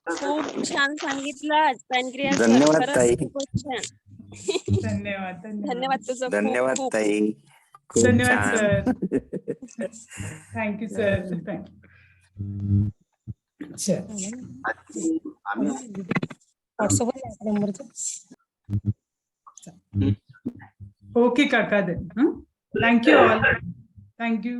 G: खूप छान सांगितलं पॅनक्रियास.
D: धन्यवाद ताई.
G: खूपच छान.
B: धन्यवाद
G: धन्यवाद तुझं.
D: धन्यवाद
G: खूप
D: ताई. खूप
B: धन्यवाद
D: छान.
B: सर. Thank you sir. ओके काका. Thank you all. थँक्यू.